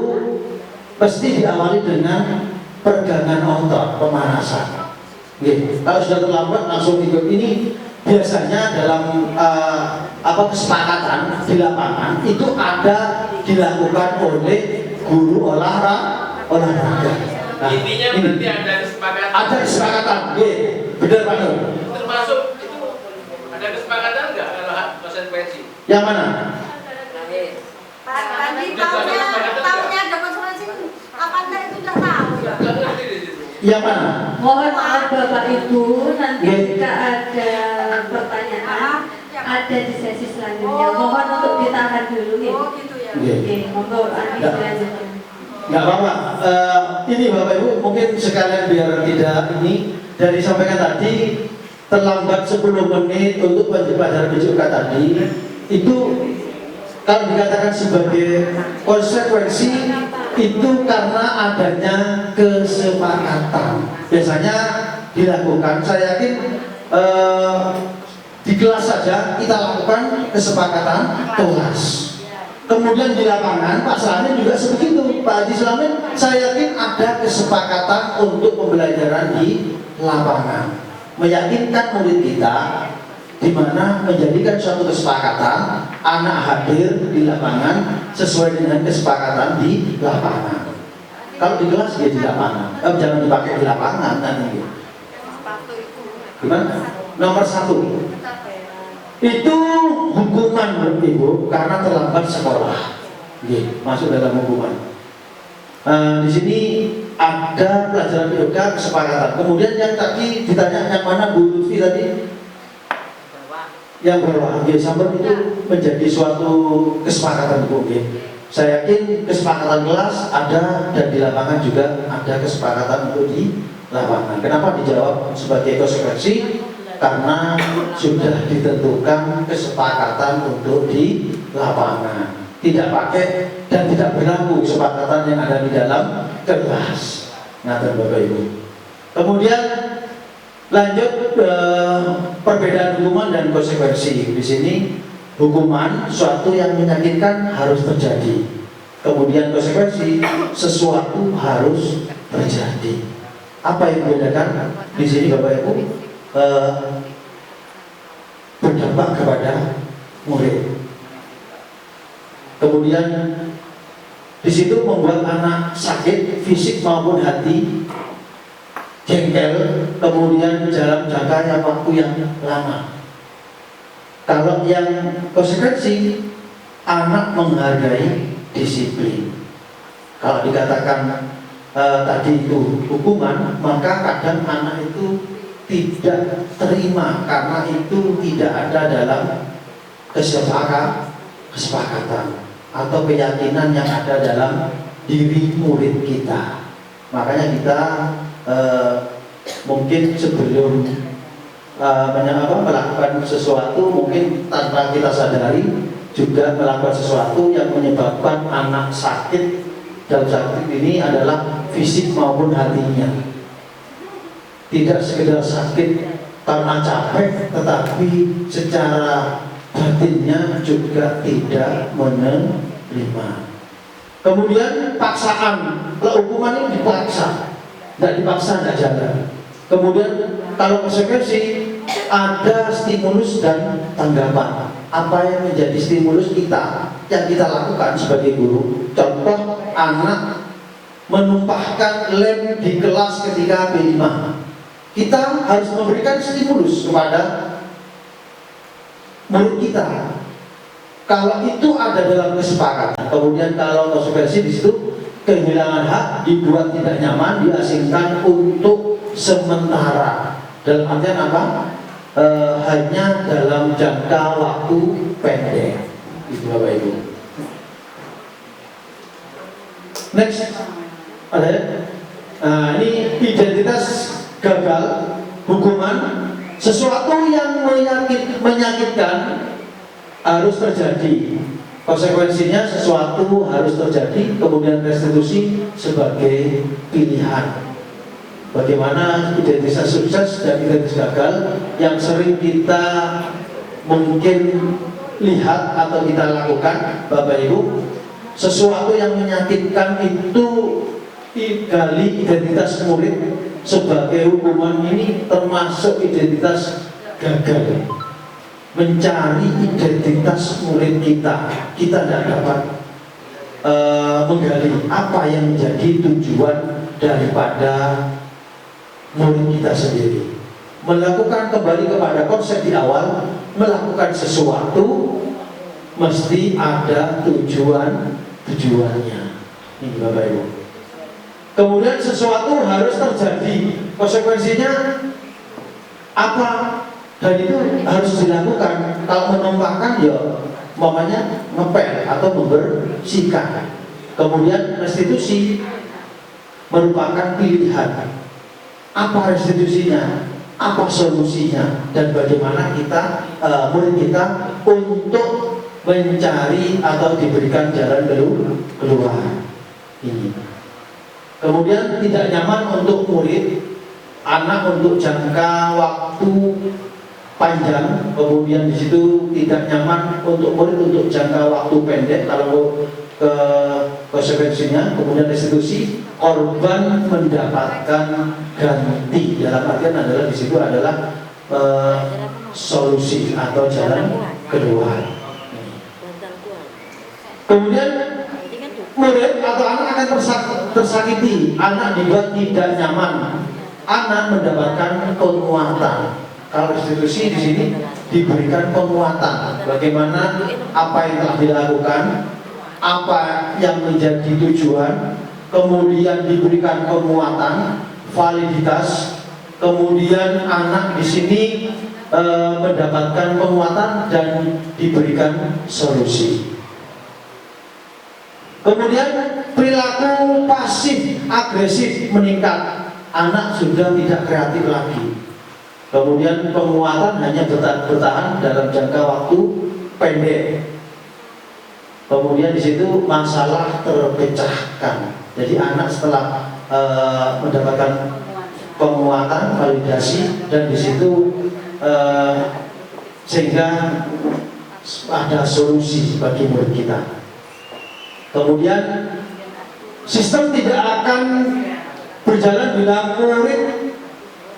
pasti diawali dengan peregangan otot, pemanasan. Oke, kalau sudah terlambat langsung ikut ini biasanya dalam kesepakatan di lapangan itu ada dilakukan oleh guru olahraga. Nah, Intinya berarti ada kesepakatan. ada kesepakatan, oke, benar Pak Nur. Termasuk itu ada kesepakatan nggak kalau konsekuensi? Yang mana? Tadi tahunnya ada konsekuensi apa enggak itu udah tahu. Nggak ngerti di situ. Yang mana? Mohon maaf Bapak Ibu, nanti Oke. jika ada pertanyaan ada di sesi selanjutnya. Mohon untuk ditahan dulu ya. Oh gitu ya. Oke. Oke, monggo Andi Nggak. dilanjutkan. Nggak apa-apa. Ini Bapak Ibu mungkin sekalian biar tidak ini dari disampaikan tadi terlambat 10 menit untuk pelajaran BJUK tadi itu kalau dikatakan sebagai konsekuensi itu karena adanya kesepakatan. Biasanya dilakukan, saya yakin di kelas saja kita lakukan kesepakatan kelas. Kemudian di lapangan Pak Slamin juga sebegitu, Pak Haji Slamin, saya yakin ada kesepakatan untuk pembelajaran di lapangan, meyakinkan murid kita di mana menjadikan suatu kesepakatan anak hadir di lapangan sesuai dengan kesepakatan di lapangan. Kalau di kelas dia di lapangan, jangan dipakai di lapangan nanti. Gimana? Nomor 1 itu hukuman menurut Ibu karena terlambat sekolah. Masuk dalam hukuman. Di sini ada pelajaran BJUK kesepakatan. Kemudian yang tadi ditanya yang mana Bu Lutfi tadi? Yang bawah. Sampai itu menjadi suatu kesepakatan Bu. Saya yakin kesepakatan kelas ada dan di lapangan juga ada kesepakatan untuk di lapangan. Kenapa dijawab sebagai konsekuensi? Karena sudah ditentukan kesepakatan untuk di lapangan, tidak pakai dan tidak berlaku kesepakatan yang ada di dalam kelas. Nah, Bapak Ibu. Kemudian lanjut perbedaan hukuman dan konsekuensi. Di sini hukuman suatu yang menyakitkan harus terjadi. Kemudian konsekuensi sesuatu harus terjadi. Apa yang membedakan di sini Bapak Ibu? Berdampak kepada murid. Kemudian di situ membuat anak sakit fisik maupun hati, jengkel, kemudian dalam jangka waktu yang lama. Kalau yang konsekuensi, anak menghargai disiplin. Kalau dikatakan tadi itu hukuman, maka kadang anak itu tidak terima karena itu tidak ada dalam kesepakatan atau keyakinan yang ada dalam diri murid kita. Makanya kita mungkin sebelum melakukan sesuatu mungkin tanpa kita sadari juga melakukan sesuatu yang menyebabkan anak sakit. Dalam sakit ini adalah fisik maupun hatinya. Tidak sekedar sakit karena capek, tetapi secara batinnya juga tidak menerima. Kemudian paksaan, hukuman ini dipaksa, tidak dipaksa tidak jalan. Kemudian kalau konsekuensi ada stimulus dan tanggapan. Apa yang menjadi stimulus kita yang kita lakukan sebagai guru? Contoh, anak menumpahkan lem di kelas ketika B5. Kita harus memberikan stimulus kepada murid kita. Kalau itu ada dalam kesepakatan, kemudian kalau konsekuensi di situ kehilangan hak, dibuat tidak nyaman, diasingkan untuk sementara. Dalam artian apa? Hanya dalam jangka waktu pendek. Itu Bapak Ibu. Next, ada ya? Ini identitas gagal, hukuman, sesuatu yang menyakitkan harus terjadi. Konsekuensinya sesuatu harus terjadi, kemudian restitusi sebagai pilihan. Bagaimana identitas sukses dan identitas gagal yang sering kita mungkin lihat atau kita lakukan, Bapak Ibu. sesuatu yang menyakitkan itu gali identitas murid sebagai hukuman, ini termasuk identitas gagal. Mencari identitas murid kita tidak dapat menggali apa yang menjadi tujuan daripada murid kita sendiri. Melakukan kembali kepada konsep di awal, melakukan sesuatu mesti ada tujuannya. Ini Bapak Ibu. Kemudian sesuatu harus terjadi, konsekuensinya apa? Dan itu harus dilakukan. Kalau menumpahkan ya umpamanya ngepel atau membersihkan. Kemudian restitusi merupakan pilihan. Apa restitusinya? Apa solusinya? Dan bagaimana kita murid kita untuk mencari atau diberikan jalan keluar ini. Kemudian tidak nyaman untuk murid, anak untuk jangka waktu panjang. Kemudian di situ tidak nyaman untuk murid untuk jangka waktu pendek. Kalau ke konsekuensinya, kemudian restitusi, korban mendapatkan ganti. Dalam artian adalah di situ adalah solusi atau jalan keluar. Kemudian murid atau anak akan tersakiti, anak dibuat tidak nyaman, anak mendapatkan penguatan. Kalau restitusi di sini diberikan penguatan, bagaimana apa yang telah dilakukan, apa yang menjadi tujuan, kemudian diberikan penguatan, validitas, kemudian anak di sini mendapatkan penguatan dan diberikan solusi. Kemudian perilaku pasif agresif meningkat, anak sudah tidak kreatif lagi. Kemudian penguatan hanya bertahan dalam jangka waktu pendek. Kemudian di situ masalah terpecahkan. Jadi anak setelah mendapatkan penguatan, validasi, dan di situ sehingga ada solusi bagi murid kita. Kemudian sistem tidak akan berjalan bila murid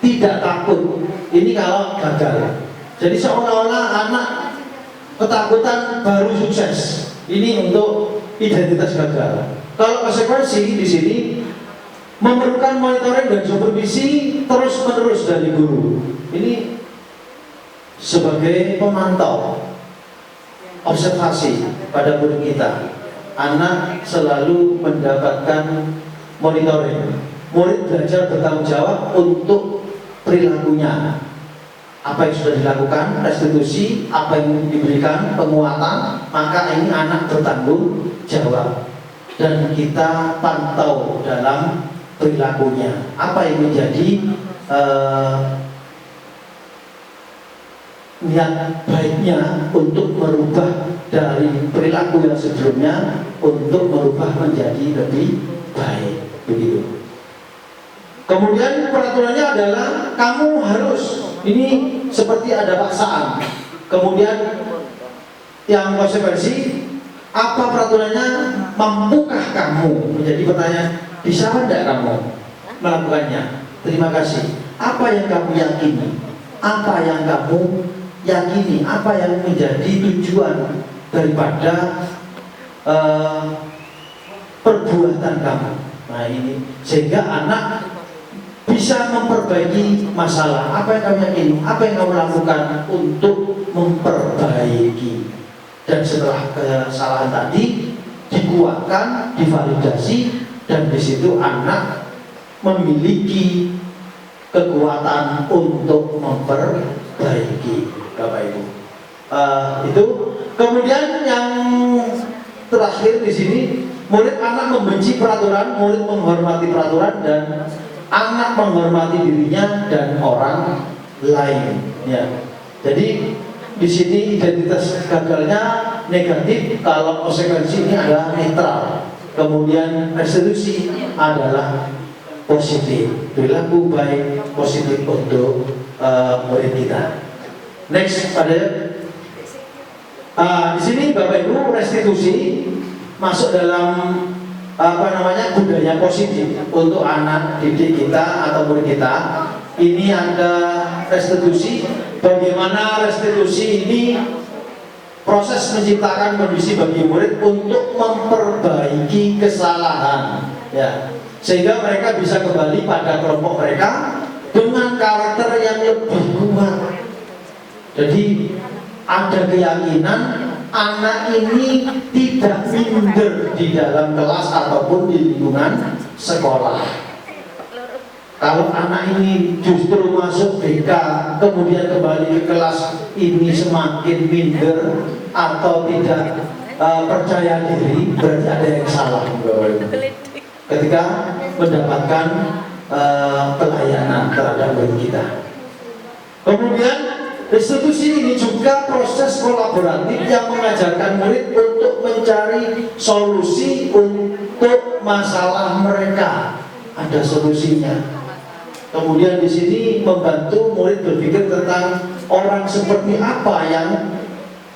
tidak takut. Ini kalau gagal. Jadi seolah-olah anak ketakutan baru sukses. Ini untuk identitas gagal. Kalau konsekuensi di sini memerlukan monitoring dan supervisi terus-menerus dari guru. Ini sebagai pemantau, observasi pada murid kita. Anak selalu mendapatkan monitoring. Murid belajar bertanggung jawab untuk perilakunya. Apa yang sudah dilakukan, restitusi, apa yang diberikan, penguatan, maka ini anak bertanggung jawab. Dan kita pantau dalam perilakunya. Apa yang menjadi niat baiknya untuk merubah dari perilaku yang sebelumnya untuk merubah menjadi lebih baik, begitu. Kemudian peraturannya adalah kamu harus, ini seperti ada paksaan. Kemudian yang konsekuensi apa peraturannya, mampukah kamu, menjadi pertanyaan, bisa tidak kamu melakukannya? Terima kasih. Apa yang kamu yakini? Apa yang kamu yakini? Apa yang menjadi tujuan daripada perbuatan kamu? Nah ini sehingga anak bisa memperbaiki masalah. Apa yang kamu yakini? Apa yang kamu lakukan untuk memperbaiki? Dan setelah kesalahan tadi dikuatkan, divalidasi, dan di situ anak memiliki kekuatan untuk memperbaiki. Bapak Ibu, itu. Kemudian yang terakhir di sini, murid anak membenci peraturan, murid menghormati peraturan, dan anak menghormati dirinya dan orang lain. Ya. Jadi di sini identitas gagalnya negatif, kalau konsekuensi ini adalah netral. Kemudian restitusi adalah positif, perilaku baik positif untuk murid kita. Next, pada di sini Bapak Ibu, restitusi masuk dalam budaya positif untuk anak didik kita atau murid kita. Ini ada restitusi. Bagaimana restitusi ini proses menciptakan kondisi bagi murid untuk memperbaiki kesalahan, ya, sehingga mereka bisa kembali pada kelompok mereka dengan karakter yang lebih kuat. Jadi ada keyakinan anak ini tidak minder di dalam kelas ataupun di lingkungan sekolah. Kalau anak ini justru masuk BK kemudian kembali ke kelas ini semakin minder atau tidak percaya diri, berarti ada yang salah ketika mendapatkan pelayanan terhadap murid kita. Kemudian restitusi ini juga proses kolaboratif yang mengajarkan murid untuk mencari solusi untuk masalah mereka. Ada solusinya. Kemudian di sini membantu murid berpikir tentang orang seperti apa yang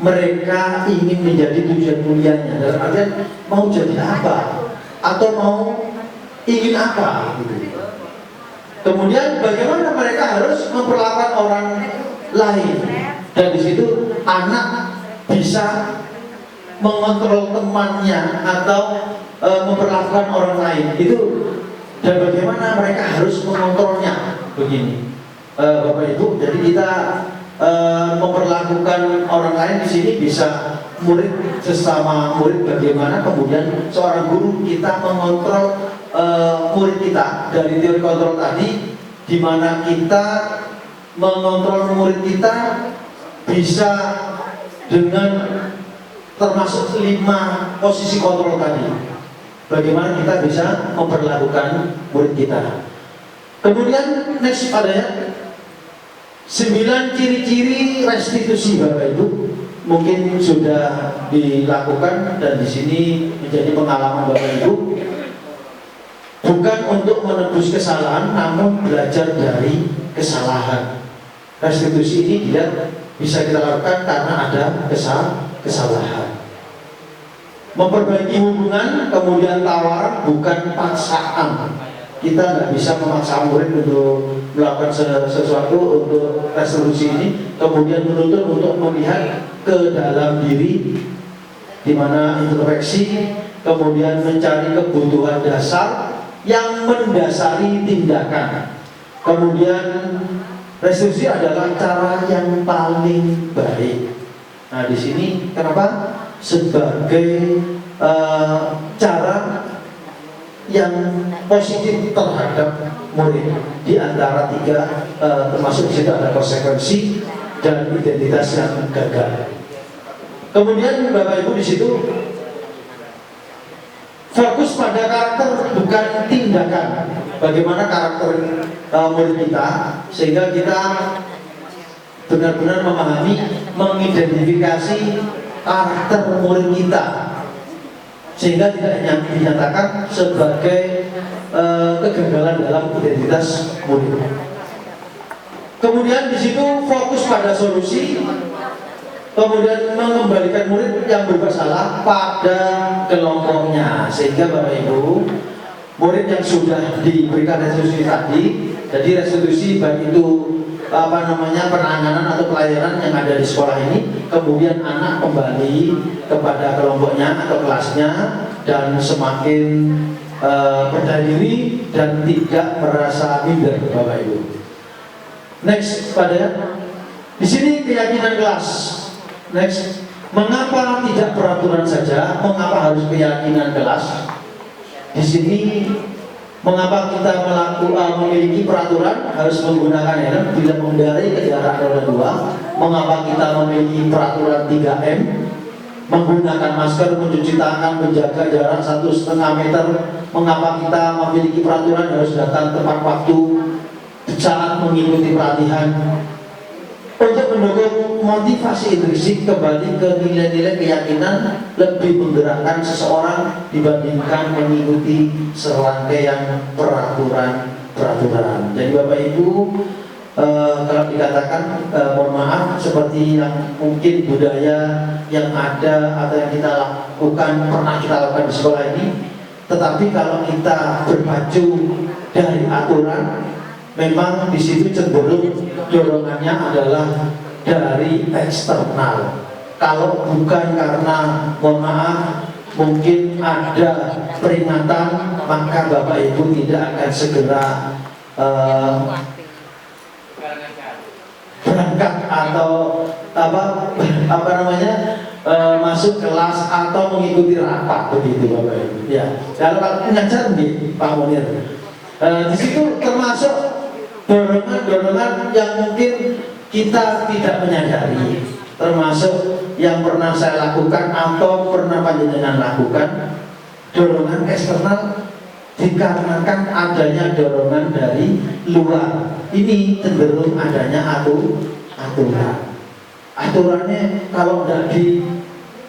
mereka ingin menjadi tujuan kuliahnya. Dalam artian mau jadi apa atau mau ingin apa gitu. Kemudian bagaimana mereka harus memperlakukan orang lain, dan di situ anak bisa mengontrol temannya atau memperlakukan orang lain itu, dan bagaimana mereka harus mengontrolnya. Begini, Bapak Ibu, jadi kita memperlakukan orang lain di sini bisa murid sesama murid, bagaimana kemudian seorang guru kita mengontrol murid kita dari teori kontrol tadi, di mana kita mengontrol murid kita bisa dengan termasuk 5 posisi kontrol tadi. Bagaimana kita bisa memperlakukan murid kita. Kemudian next adanya 9 ciri-ciri restitusi, Bapak Ibu. Mungkin sudah dilakukan dan di sini menjadi pengalaman Bapak Ibu. Bukan untuk menebus kesalahan, namun belajar dari kesalahan. Restitusi ini tidak bisa kita lakukan karena ada kesalahan. Memperbaiki hubungan, kemudian tawaran, bukan paksaan. Kita nggak bisa memaksa murid untuk melakukan sesuatu untuk restitusi ini, kemudian menuntut untuk melihat ke dalam diri, di mana introspeksi, kemudian mencari kebutuhan dasar yang mendasari tindakan. Kemudian restitusi adalah cara yang paling baik. Nah, di sini kenapa? Sebagai cara yang positif terhadap murid di antara 3, termasuk di situ ada konsekuensi dan identitas yang gagal. Kemudian Bapak Ibu di situ fokus pada karakter bukan tindakan. Bagaimana karakter murid kita sehingga kita benar-benar memahami, mengidentifikasi karakter murid kita, sehingga tidak hanya dinyatakan sebagai kegagalan dalam identitas murid. Kemudian di situ fokus pada solusi, kemudian mengembalikan murid yang bermasalah pada kelompoknya, sehingga Bapak Ibu, murid yang sudah diberikan restitusi tadi, jadi restitusi baik itu penanganan atau pelayanan yang ada di sekolah ini, kemudian anak kembali kepada kelompoknya atau kelasnya dan semakin percaya diri dan tidak merasa minder, Bapak Ibu. Next pada di sini keyakinan kelas. Next, mengapa tidak peraturan saja? Mengapa harus keyakinan kelas? Di sini mengapa kita memiliki peraturan harus menggunakan helm bila mengendarai kendaraan roda 2? Mengapa kita memiliki peraturan 3M? Menggunakan masker, mencuci tangan, menjaga jarak 1,5 meter. Mengapa kita memiliki peraturan harus datang tepat waktu saat mengikuti pelatihan? Untuk mendukung motivasi intrinsik kembali ke nilai-nilai keyakinan, lebih menggerakkan seseorang dibandingkan mengikuti serangkaian peraturan. Jadi Bapak Ibu, kalau dikatakan mohon maaf seperti yang mungkin budaya yang ada atau yang kita lakukan, pernah kita lakukan di sekolah ini. Tetapi kalau kita berpacu dari aturan, memang di situ cenderung dorongannya adalah dari eksternal. Kalau bukan karena mohon maaf mungkin ada peringatan, maka Bapak Ibu tidak akan segera berangkat atau masuk kelas atau mengikuti rapat begitu Bapak Ibu. Ya, kalau ngajar nih Pak Munir. Di situ termasuk dorongan-dorongan yang mungkin kita tidak menyadari, termasuk yang pernah saya lakukan atau pernah panjenengan lakukan. Dorongan eksternal dikarenakan adanya dorongan dari luar. Ini cenderung adanya aturan. Aturannya kalau tidak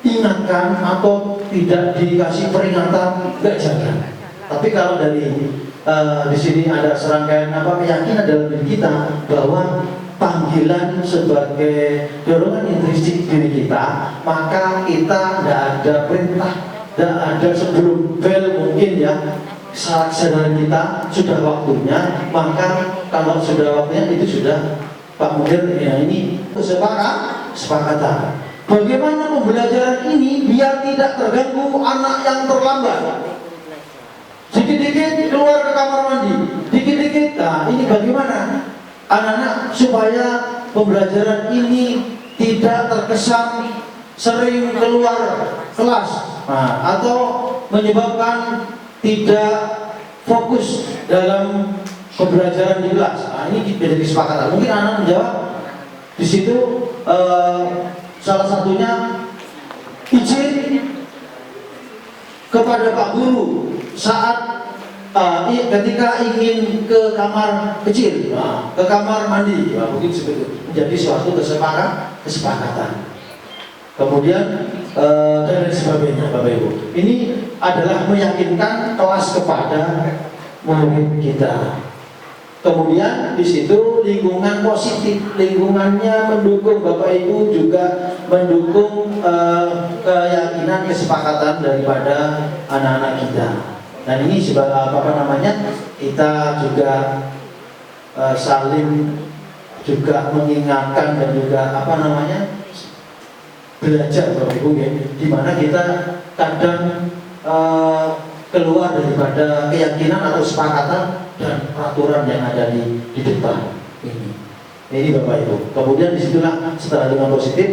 diingatkan atau tidak dikasih peringatan, nggak jalan. Tapi kalau dari di sini ada serangkaian keyakinan dalam diri kita bahwa panggilan sebagai dorongan intrinsik diri kita, maka kita tidak ada perintah, tidak ada sebelum bel mungkin ya. Saat sadar kita sudah waktunya, maka kalau sudah waktunya itu sudah Pak Munir ya, ini kesepakatan. Bagaimana pembelajaran ini biar tidak terganggu anak yang terlambat? Dikit-dikit keluar ke kamar mandi, dikit-dikit. Nah, ini bagaimana anak-anak supaya pembelajaran ini tidak terkesan sering keluar kelas, atau menyebabkan tidak fokus dalam pembelajaran di kelas. Nah, ini menjadi kesepakatan. Mungkin anak menjawab di situ salah satunya izin kepada Pak Guru saat ketika ingin ke kamar kecil, ke kamar mandi, mungkin seperti itu. Menjadi suatu kesepakatan. Kemudian dan sebagainya, Bapak Ibu. Ini adalah meyakinkan kelas kepada murid kita. Kemudian di situ lingkungan positif, lingkungannya mendukung Bapak Ibu, juga mendukung keyakinan kesepakatan daripada anak-anak kita. Dan ini sebagai kita juga saling juga mengingatkan dan juga belajar Bapak Ibu ya, dimana kita kadang keluar daripada keyakinan atau kesepakatan dan peraturan yang ada di depan ini Bapak Ibu. Kemudian disitulah setelah lingkungan positif,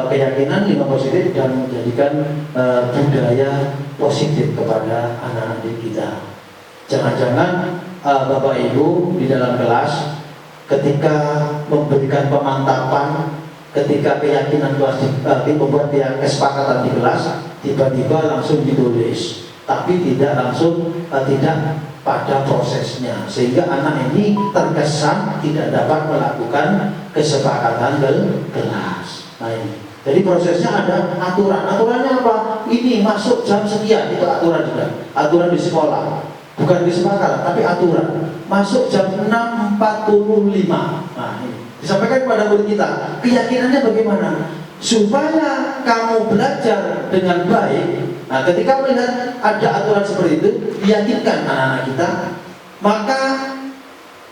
keyakinan lingkungan positif dan menjadikan budaya positif kepada anak-anak kita. Jangan-jangan Bapak Ibu di dalam kelas ketika memberikan pemantapan, ketika keyakinan membuat kesepakatan di kelas, tiba-tiba langsung ditulis, tapi tidak langsung tidak pada prosesnya, sehingga anak ini terkesan tidak dapat melakukan kesepakatan kelas. Nah ini, jadi prosesnya ada aturan. Aturannya apa? Ini masuk jam sekian, itu aturan juga. Aturan di sekolah, bukan kesepakatan, tapi aturan. Masuk jam 6.45. Nah ini disampaikan kepada murid kita. Keyakinannya bagaimana? Supaya kamu belajar dengan baik. Nah, ketika melihat ada aturan seperti itu, diyakinkan anak-anak kita, maka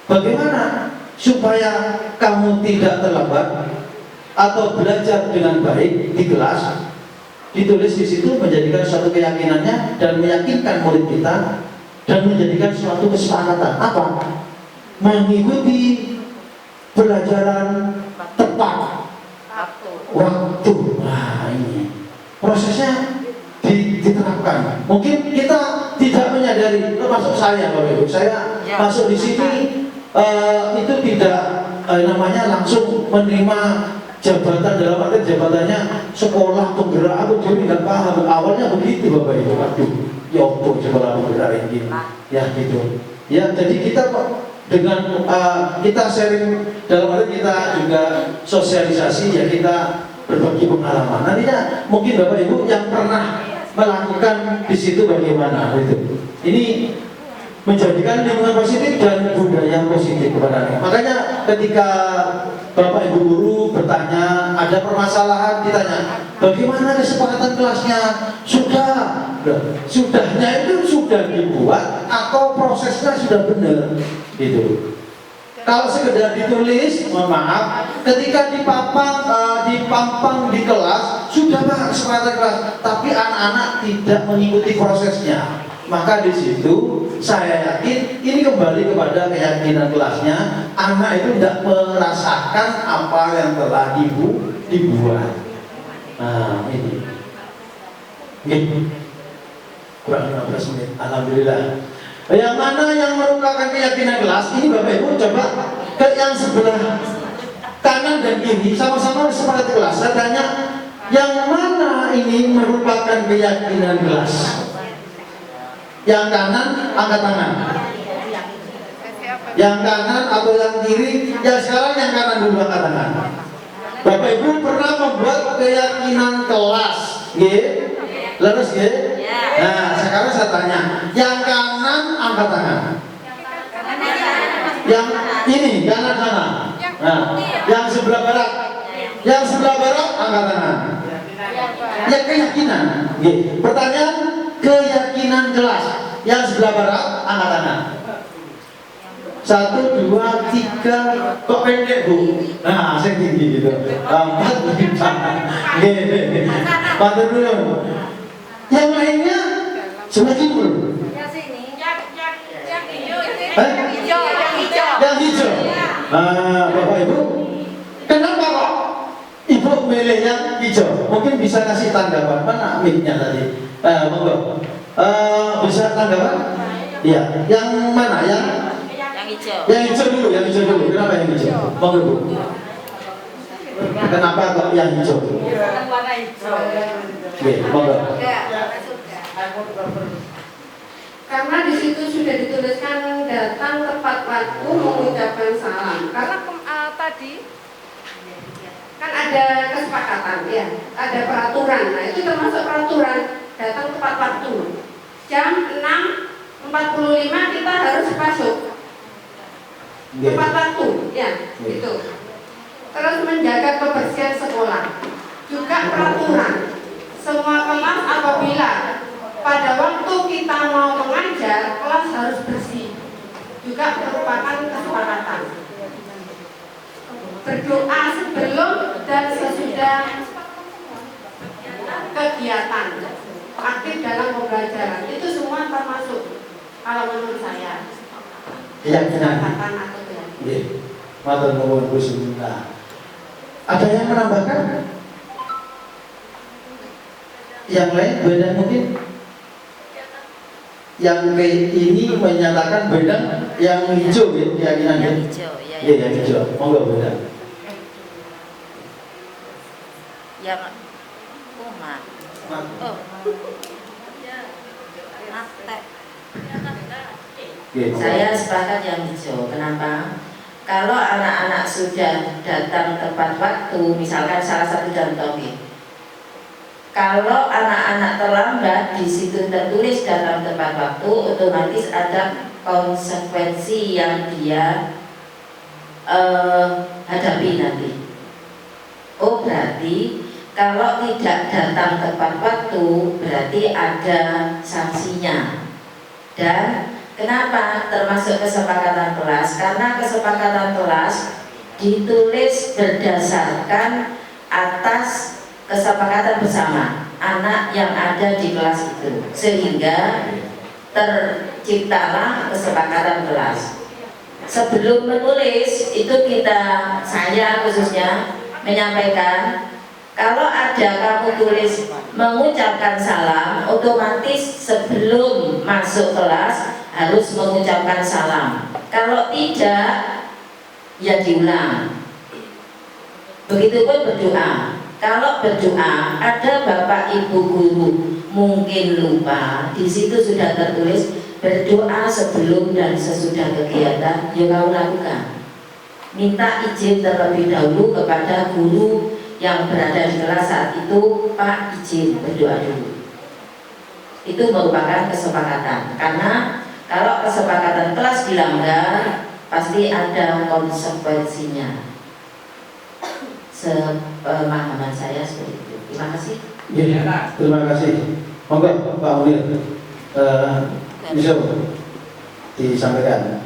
bagaimana supaya kamu tidak terlambat atau belajar dengan baik di kelas? Ditulis di situ, menjadikan suatu keyakinannya dan meyakinkan murid kita dan menjadikan suatu kesepakatan. Apa? Mengikuti pelajaran tepat waktu. Nah ini prosesnya diterapkan. Mungkin kita tidak menyadari, termasuk saya Bapak Ibu, saya masuk di sini itu tidak langsung menerima jabatan, dalam arti jabatannya sekolah penggerak, aku juga tidak paham. Awalnya begitu Bapak Ibu. Aduh, ya ampun, sekolah penggerak ini ya gitu ya. Jadi kita dengan kita sharing, dalam arti kita juga sosialisasi ya, kita berbagi pengalaman. Nantinya mungkin Bapak Ibu yang pernah melakukan di situ bagaimana itu. Ini menjadikan lingkungan positif dan budaya positif kepada anak. Makanya ketika Bapak Ibu guru bertanya, ada permasalahan, ditanya, bagaimana kesepakatan kelasnya? Sudah. Sudahnya itu sudah dibuat atau prosesnya sudah benar gitu. Kalau sekedar ditulis, mohon maaf, ketika dipampang di kelas sudah Pak kesepakatan kelas, tapi anak-anak tidak mengikuti prosesnya. Maka di situ saya yakin ini kembali kepada keyakinan kelasnya. Anak itu tidak merasakan apa yang telah dibuat. Nah ini kurang 15 menit. Alhamdulillah. Yang mana yang merupakan keyakinan kelas ini Bapak Ibu coba ke yang sebelah kanan dan kiri sama-sama disepakati kelas. Saya tanya, yang mana ini merupakan keyakinan kelas? Yang kanan angkat tangan. Yang kanan atau yang kiri? Yang sekarang yang kanan dulu angkat tangan. Bapak Ibu pernah membuat keyakinan kelas, gitu? Terus gitu? Nah sekarang saya tanya, yang kanan angkat tangan. Yang ini kanan sana. Nah, yang sebelah barat. Yang sebelah barat angkat tangan. Ya keyakinan. Gitu. Pertanyaan keyakinan kelas. Yang sebelah barat angkat tangan. 1, 2, 3. Kok pendek Bu? Nah, saya tinggi gitu. 4 5. Gitu. Pantur dulu. Yang lainnya semakin dulu. Yang sini, yang hijau. Yang hijau. Nah, Bapak Ibu, kenapa kok Ibu milih yang hijau? Mungkin bisa kasih tanggapan. Mana mic-nya tadi? Monggo. Bisa tanggapan? Iya. Yang mana? Yang hijau. Yang hijau dulu, yang hijau dulu. Kenapa yang hijau? Monggo Bu. Kenapa kok yang hijau? Warna hijau. Oke, monggo. Karena di situ sudah dituliskan datang tepat waktu mengucapkan salam. Karena tadi kan ada kesepakatan ya, ada peraturan. Nah itu termasuk peraturan datang tepat waktu. Jam 6.45 kita harus masuk. Tepat waktu, ya, gitu. Terus menjaga kebersihan sekolah. Juga peraturan. Semua kelas apabila pada waktu kita mau mengajar, kelas harus bersih. Juga merupakan kesepakatan. Berdoa sebelum dan sesudah kegiatan aktif dalam pembelajaran. Itu semua termasuk kalau menurut saya. Keyakinan. Iya. Matur nuwun Bu Sumita. Ada yang menambahkan? Yang lain beda mungkin? Yang ini menyatakan beda, yang hijau ya keyakinannya. Yang hijau, ya. Iya, yang hijau. Monggo beda. Yang kumat. Oh. Mate. Saya sepakat yang hijau. Kenapa? Kalau anak-anak sudah datang tepat waktu, misalkan salah satu contoh, kalau anak-anak terlambat di situ tertulis datang tepat waktu, otomatis ada konsekuensi yang dia hadapi nanti. Oh berarti kalau tidak datang tepat waktu berarti ada sanksinya. Dan kenapa termasuk kesepakatan kelas? Karena kesepakatan kelas ditulis berdasarkan atas kesepakatan bersama anak yang ada di kelas itu, sehingga terciptalah kesepakatan kelas. Sebelum menulis itu saya khususnya menyampaikan, kalau ada kamu tulis mengucapkan salam, otomatis sebelum masuk kelas harus mengucapkan salam. Kalau tidak, ya diulang. Begitupun berdoa. Kalau berdoa, ada Bapak Ibu guru mungkin lupa, di situ sudah tertulis berdoa sebelum dan sesudah kegiatan, ya kamu lakukan. Minta izin terlebih dahulu kepada guru yang berada di kelas saat itu, Pak izin berdoa dulu. Itu merupakan kesepakatan, karena Kalau kesepakatan kelas dilanggar, pasti ada konsekuensinya. Sepemahaman saya seperti itu. Terima kasih. Ya, terima kasih. Monggo Pak Munir, bisa disampaikan.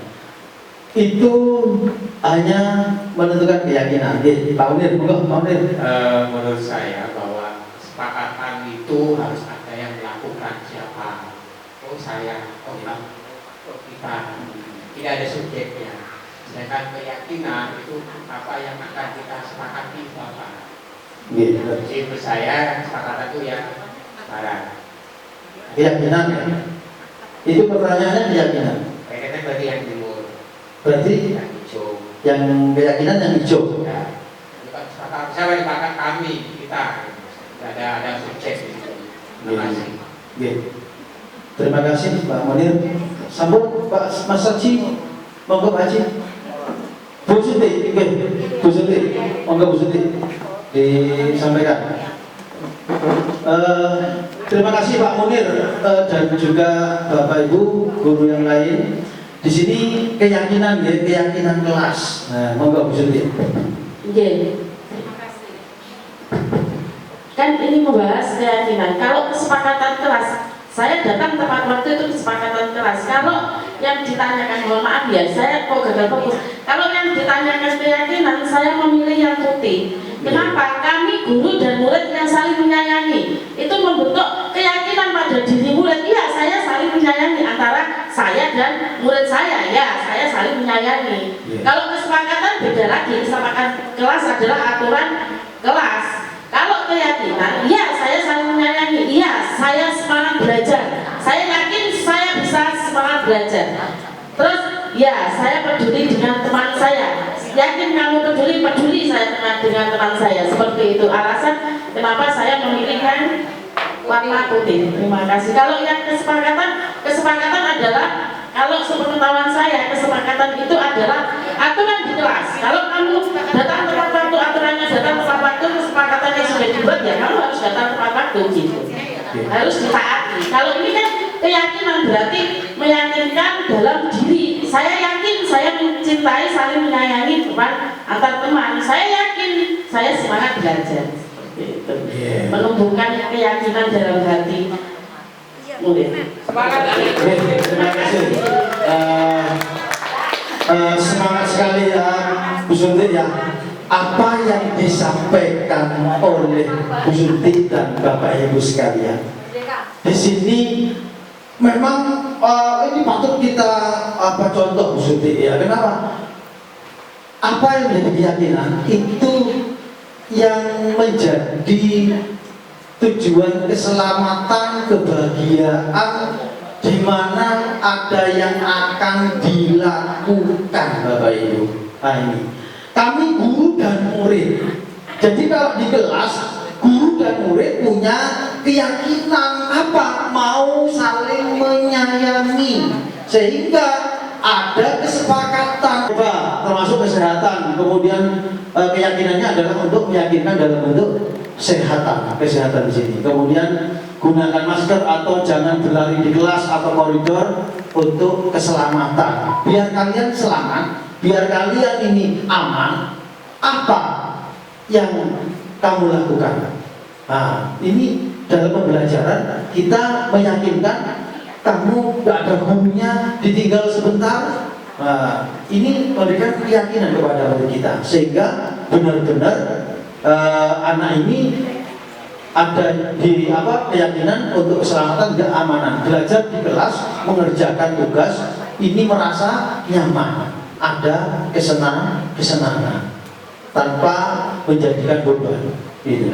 Itu hanya menentukan keyakinan. Pak Munir, monggo Pak Munir. Menurut saya bahwa kesepakatan itu harus ada yang melakukan, siapa. Oh saya, oh kita, tidak ada subjeknya. Sedangkan keyakinan itu apa yang akan kita sepakati itu apa. Jadi menurut saya kesepakatan itu yang barang. Keyakinan ya? Itu pertanyaannya keyakinan. Keyakinan berarti yang timur. Berarti Yang hijau. yang keyakinan yang hijau. Ya. Saya sepakat kami, kita. Tidak ada subjek di situ. Terima kasih. Terima kasih Pak Munir. Sambut Pak Mas Haji, monggo Pak Haji. Bu Suti, Bu Suti, monggo Bu Suti disampaikan. Terima kasih Pak Munir dan juga Bapak Ibu guru yang lain. Di sini keyakinan ya, keyakinan kelas. Nah, monggo Bu Suti. Terima kasih. Kan ini membahas keyakinan. Kalau kesepakatan kelas, saya datang tepat waktu itu kesepakatan kelas. Kalau yang ditanyakan, mohon maaf ya, saya kok gagal fokus. Kalau yang ditanyakan keyakinan, saya memilih yang putih. Kenapa? Kami guru dan murid yang saling menyayangi. Itu membentuk keyakinan pada diri murid. Iya, saya saling menyayangi antara saya dan murid saya. Ya, saya saling menyayangi. Kalau kesepakatan beda lagi. Kesepakatan kelas adalah aturan kelas. Kalau keyakinan, iya saya saling menyayangi, iya saya semangat belajar, saya yakin saya bisa semangat belajar. Terus, ya saya peduli dengan teman saya, yakin kamu peduli saya dengan teman saya. Seperti itu alasan kenapa saya memilihkan warna putih. Terima kasih. Kalau yang kesepakatan adalah, kalau sepengetahuan saya, kesepakatan itu adalah aturan di kelas. Kalau kamu datang tepat waktu, aturannya datang tepat waktu, kesepakatannya sudah dibuat, ya kamu harus datang tepat waktu gitu. Harus ditaati. Kalau ini kan keyakinan, berarti meyakinkan dalam diri. Saya yakin saya mencintai, saling menyayangi teman antar teman. Saya yakin saya semangat belajar. Seperti itu. Menumbuhkan keyakinan dalam hati murid. Terima kasih. Semangat sekali ya Bu Sunti ya. Apa yang disampaikan oleh Bu Sunti dan Bapak Ibu sekalian di sini memang ini patut kita contoh Bu Sunti ya. Kenapa? Apa yang menjadi keyakinan itu yang menjadi tujuan keselamatan, kebahagiaan, di mana ada yang akan dilakukan Bapak Ibu. Nah ini, kami guru dan murid. Jadi kalau di kelas, guru dan murid punya keyakinan apa? Mau saling menyayangi, sehingga ada kesepakatan, termasuk kesehatan. Kemudian keyakinannya adalah untuk meyakinkan dalam bentuk kesehatan di sini. Kemudian gunakan masker atau jangan berlari di kelas atau koridor untuk keselamatan. Biar kalian selamat, biar kalian ini aman. Apa yang kamu lakukan? Nah, ini dalam pembelajaran kita meyakinkan kamu gak ada gurunya, ditinggal sebentar. Nah, ini memberikan keyakinan kepada murid kita sehingga benar-benar anak ini ada di keyakinan untuk keselamatan dan keamanan. Belajar di kelas, mengerjakan tugas, ini merasa nyaman, ada kesenangan tanpa menjadikan beban. Gitu.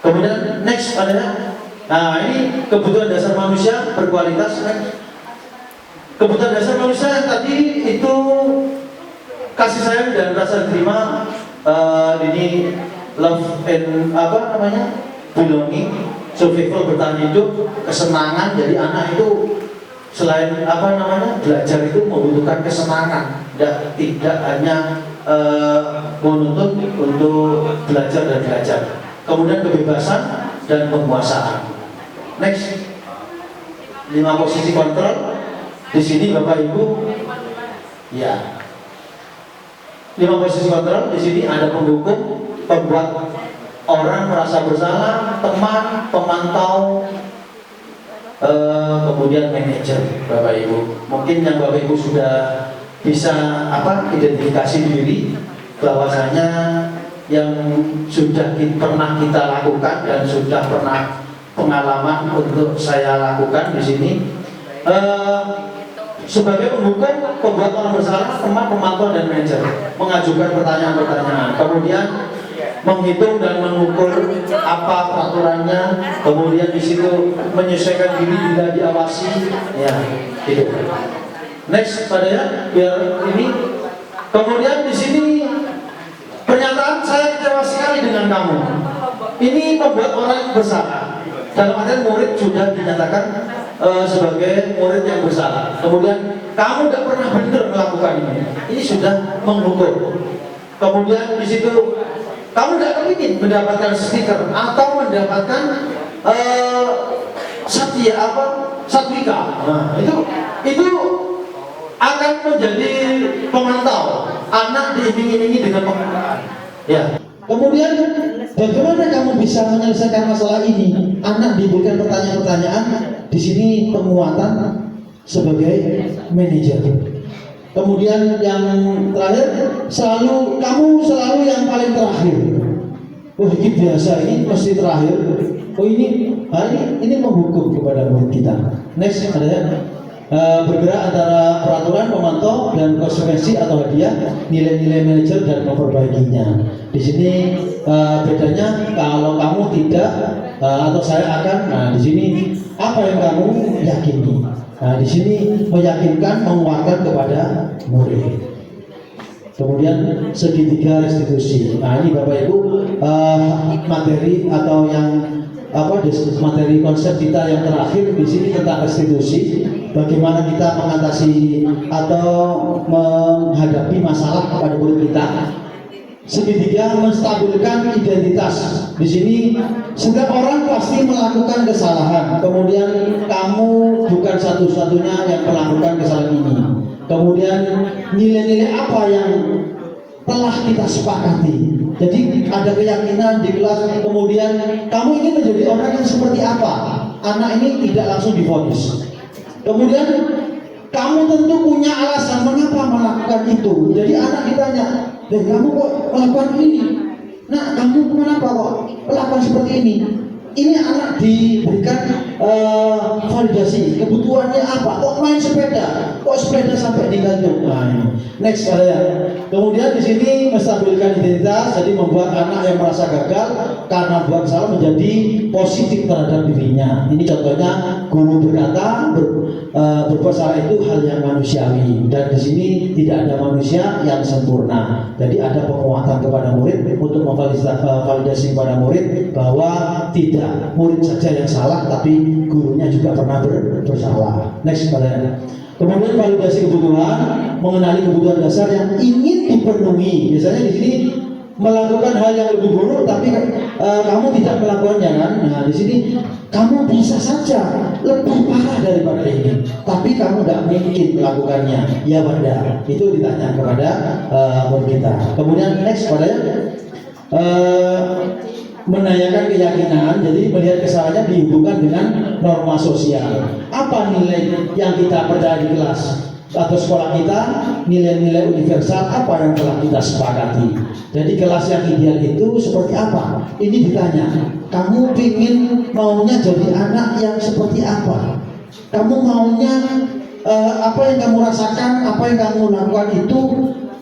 Kemudian next adalah, nah ini kebutuhan dasar manusia berkualitas. Kebutuhan dasar manusia yang tadi itu kasih sayang dan rasa terima. Ini love and belonging, survival, bertahan hidup, kesenangan. Jadi anak itu selain belajar itu membutuhkan kesenangan, tidak hanya menuntut untuk belajar dan belajar. Kemudian kebebasan dan penguasaan. Next, 5 posisi kontrol. Di sini Bapak Ibu, ya, 5 posisi kontrol. Di sini ada pendukung, pembuat orang merasa bersalah, teman, pemantau, kemudian manajer. Bapak Ibu, mungkin yang Bapak Ibu sudah bisa identifikasi diri bahwasanya yang sudah pernah kita lakukan dan sudah pernah pengalaman untuk saya lakukan di sini. Sebagai pendukung, pembuat orang bersalah, teman, pemantau, dan manajer mengajukan pertanyaan-pertanyaan, kemudian menghitung dan mengukur apa peraturannya, kemudian di situ menyesuaikan diri bila diawasi, ya, gitu. Next, pada ya, biar ini. Kemudian di sini pernyataan saya kecewa sekali dengan kamu. Ini membuat orang bersalah. Dalam artian murid sudah dinyatakan sebagai murid yang bersalah. Kemudian kamu tidak pernah benar melakukan ini. Ini sudah menghukum. Kemudian di situ kamu tidak kepingin mendapatkan stiker atau mendapatkan satvika. Nah, itu akan menjadi pemantau. Anak diiming-imingi dengan penghargaan. Ya. Kemudian bagaimana kamu bisa menyelesaikan masalah ini? Anak diberikan pertanyaan-pertanyaan. Di sini penguatan sebagai manajer. Kemudian yang terakhir, kamu selalu yang paling terakhir. Oh, ini biasa, ini mesti terakhir. Oh, ini menghukum kepada murid kita. Next ada ya. Bergerak antara peraturan, pemantau, dan konsekuensi atau hadiah, nilai-nilai manajer dan memperbaikinya. Di sini bedanya kalau kamu tidak atau saya akan. Nah, di sini apa yang kamu yakini? Nah, di sini meyakinkan, menguatkan kepada murid. Kemudian segitiga restitusi. Nah, ini Bapak Ibu materi atau yang materi konsep kita yang terakhir di sini tentang restitusi. Bagaimana kita mengatasi atau menghadapi masalah kepada murid kita. Segitiga menstabilkan identitas. Di sini setiap orang pasti melakukan kesalahan. Kemudian kamu bukan satu-satunya yang melakukan kesalahan ini. Kemudian nilai-nilai apa yang telah kita sepakati. Jadi ada keyakinan di kelas. Kemudian kamu ingin menjadi orang yang seperti apa? Anak ini tidak langsung divonis. Kemudian kamu tentu punya alasan mengapa melakukan itu. Jadi anak ditanya, kamu kok melakukan ini? Nah, kamu kenapa kok melakukan seperti ini? Ini anak diberikan validasi, kebutuhannya apa? Kok main sepeda? Kok sepeda sampai digantung? Nah, ini. Next ya. Kemudian di sini menstabilkan identitas, jadi membuat anak yang merasa gagal karena buat salah menjadi positif terhadap dirinya. Ini contohnya guru berkata berbuat salah itu hal yang manusiawi, dan di sini tidak ada manusia yang sempurna. Jadi ada penguatan kepada murid untuk memvalidasi kepada murid bahwa tidak murid saja yang salah, tapi gurunya juga pernah bersalah. Next pada. Kemudian validasi kebutuhan, mengenali kebutuhan dasar yang ingin dipenuhi. Biasanya di sini melakukan hal yang lebih buruk, tapi kamu tidak melakukannya kan? Nah, di sini kamu bisa saja lebih parah daripada ini, tapi kamu tidak mungkin melakukannya. Ya Banda, itu ditanya kepada murid kita. Kemudian next pada menanyakan keyakinan, jadi melihat kesalahannya dihubungkan dengan norma sosial. Apa nilai yang kita percaya di kelas atau sekolah kita, nilai-nilai universal apa yang telah kita sepakati. Jadi kelas yang ideal itu seperti apa? Ini ditanya, kamu ingin maunya jadi anak yang seperti apa? Kamu maunya apa yang kamu rasakan, apa yang kamu lakukan itu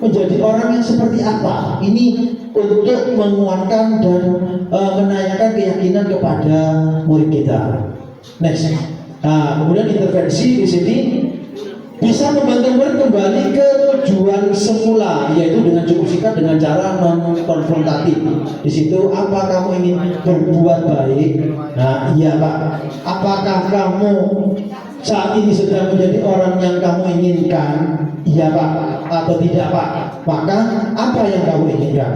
menjadi orang yang seperti apa? Ini untuk menguatkan dan menanyakan keyakinan kepada murid kita. Next. Nah, kemudian intervensi di sini bisa membantu murid kembali ke tujuan semula, yaitu dengan cukup singkat dengan cara non konfrontatif. Di situ, apa kamu ingin berbuat baik? Nah, iya Pak. Apakah kamu saat ini sedang menjadi orang yang kamu inginkan? Iya Pak. Atau tidak Pak? Maka apa yang kamu inginkan?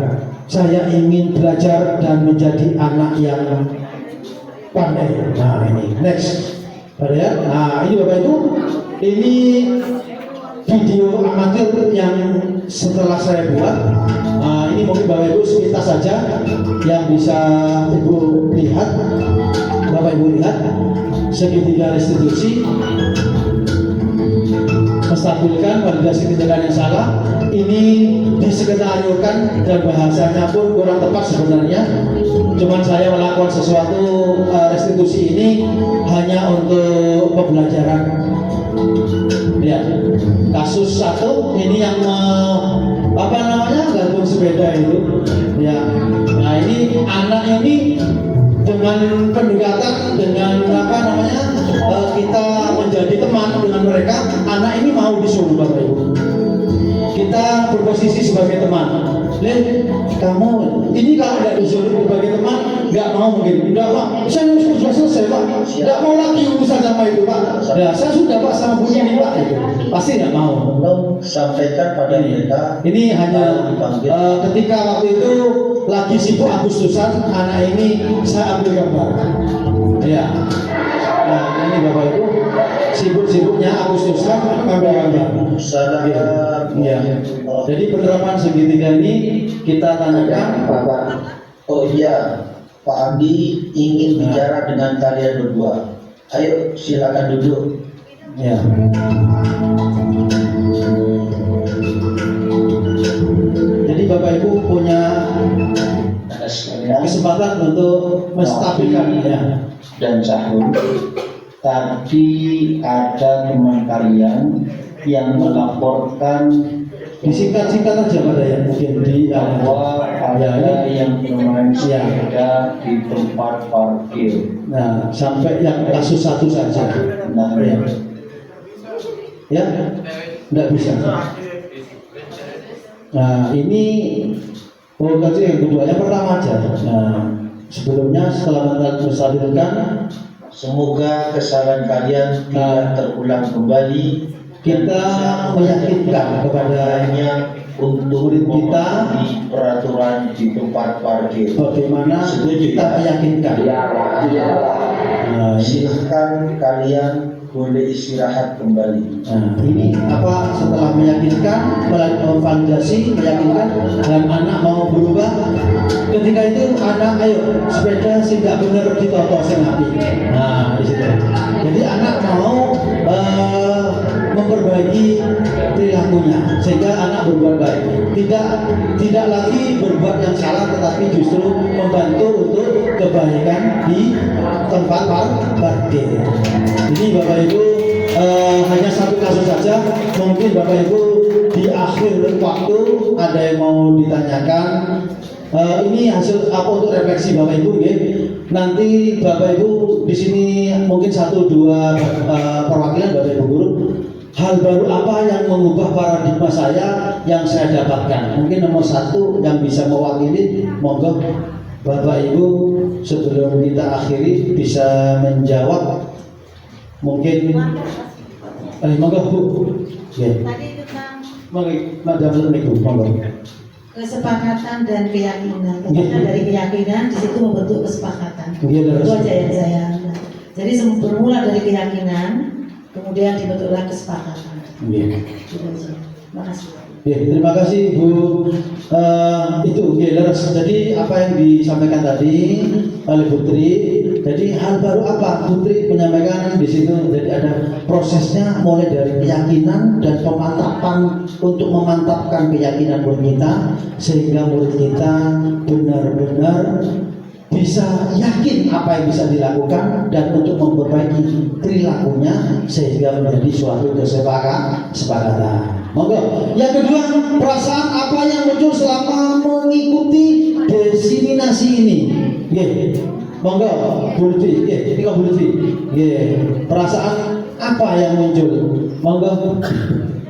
Saya ingin belajar dan menjadi anak yang pandai. Nah, ini next. Nah, ini Bapak Ibu, Ini video amatir yang setelah saya buat. Ini mungkin Bapak Ibu sepintas saja yang bisa Ibu lihat. Bapak Ibu lihat segitiga restitusi menstabilkan validasi tindakan yang salah. Ini diskenariokan dan bahasanya pun kurang tepat sebenarnya. Cuman saya melakukan sesuatu restitusi ini hanya untuk pembelajaran. Ya, kasus satu ini yang gantung sepeda itu. Ya, nah ini anak ini dengan pendekatan dengan kita menjadi teman dengan mereka, anak ini mau disuruh Bapak Ibu. Kita berposisi sebagai teman. Kamu ini kalau tidak disuruh sebagai teman, nggak mau mungkin. Tidak Pak, saya sudah selesai Pak. Tidak mau lagi urusan sama itu Pak. Ya, saya sudah Pak sama Bu ini Pak. Itu pasti nggak mau. Sampaikan pada mereka. Ini hanya ketika waktu itu lagi sibuk Agustusan, anak ini saya ambil gambar. Ya. Nah, ini Bapak Ibu sibuk-sibuknya Agustusan ambil gambar. Ya. Jadi penerapan segitiga ini kita tanyakan Bapak. Oh iya, Pak Andi ingin bicara dengan kalian berdua. Ayo silakan duduk. Ya. Jadi Bapak Ibu punya kesempatan untuk menstabilkan ya. Dan Sahur, tadi ada teman kalian yang melaporkan disingkat-singkat aja Pak ya, mungkin di bahwa ada yang bermain sepeda di tempat parkir. Nah, sampai yang kasus satu saja. Nah, ya, tidak bisa. Nah, ini tadi yang kedua, yang pertama aja. Nah, sebelumnya setelah menstabilkan, semoga kesalahan kalian tidak terulang kembali. Kita meyakinkan kepadanya untuk murid kita di peraturan di tempat parkir. Bagaimana kita meyakinkan? Nah, silahkan kalian boleh istirahat kembali. Nah, ini apa setelah meyakinkan, validasi, meyakinkan dan anak mau berubah. Ketika itu anak, ayo sepeda sih nggak bener ditoto sengapi. Nah, di situ. Jadi anak mau memperbaiki perilakunya sehingga anak berbuat baik. Tidak lagi berbuat yang salah, tetapi justru membantu untuk kebaikan di tempat parkir. Ini Bapak Ibu hanya satu kasus saja. Mungkin Bapak Ibu di akhir waktu ada yang mau ditanyakan. Ini hasil apa untuk refleksi Bapak Ibu, ya? Nanti Bapak Ibu di sini mungkin 1-2 perwakilan Bapak Ibu guru. Hal baru apa yang mengubah paradigma saya yang saya dapatkan? Mungkin nomor 1 yang bisa mewakili, monggo Bapak Ibu sebelum kita akhiri bisa menjawab. Mungkin monggo Bu. Ya. Tadi tentang monggo. kesepakatan dan keyakinan. Karena dari keyakinan di situ membentuk kesepakatan. Itu aja yang saya. Jadi bermula dari keyakinan, kemudian dibentuklah kesepakatan. Itu aja. Terima kasih. Ya, terima kasih Bu. Itu jadi apa yang disampaikan tadi oleh Putri. Jadi hal baru apa Putri menyampaikan di situ. Jadi ada prosesnya mulai dari keyakinan dan pemantapan untuk memantapkan keyakinan murid kita sehingga murid kita benar-benar bisa yakin apa yang bisa dilakukan dan untuk memperbaiki perilakunya sehingga menjadi suatu kesepakatan. Monggo. Yang kedua, perasaan apa yang muncul selama mengikuti diseminasi ini? Monggo, Bu Lutfi. Ini kok Bu Lutfi. Perasaan apa yang muncul? Monggo.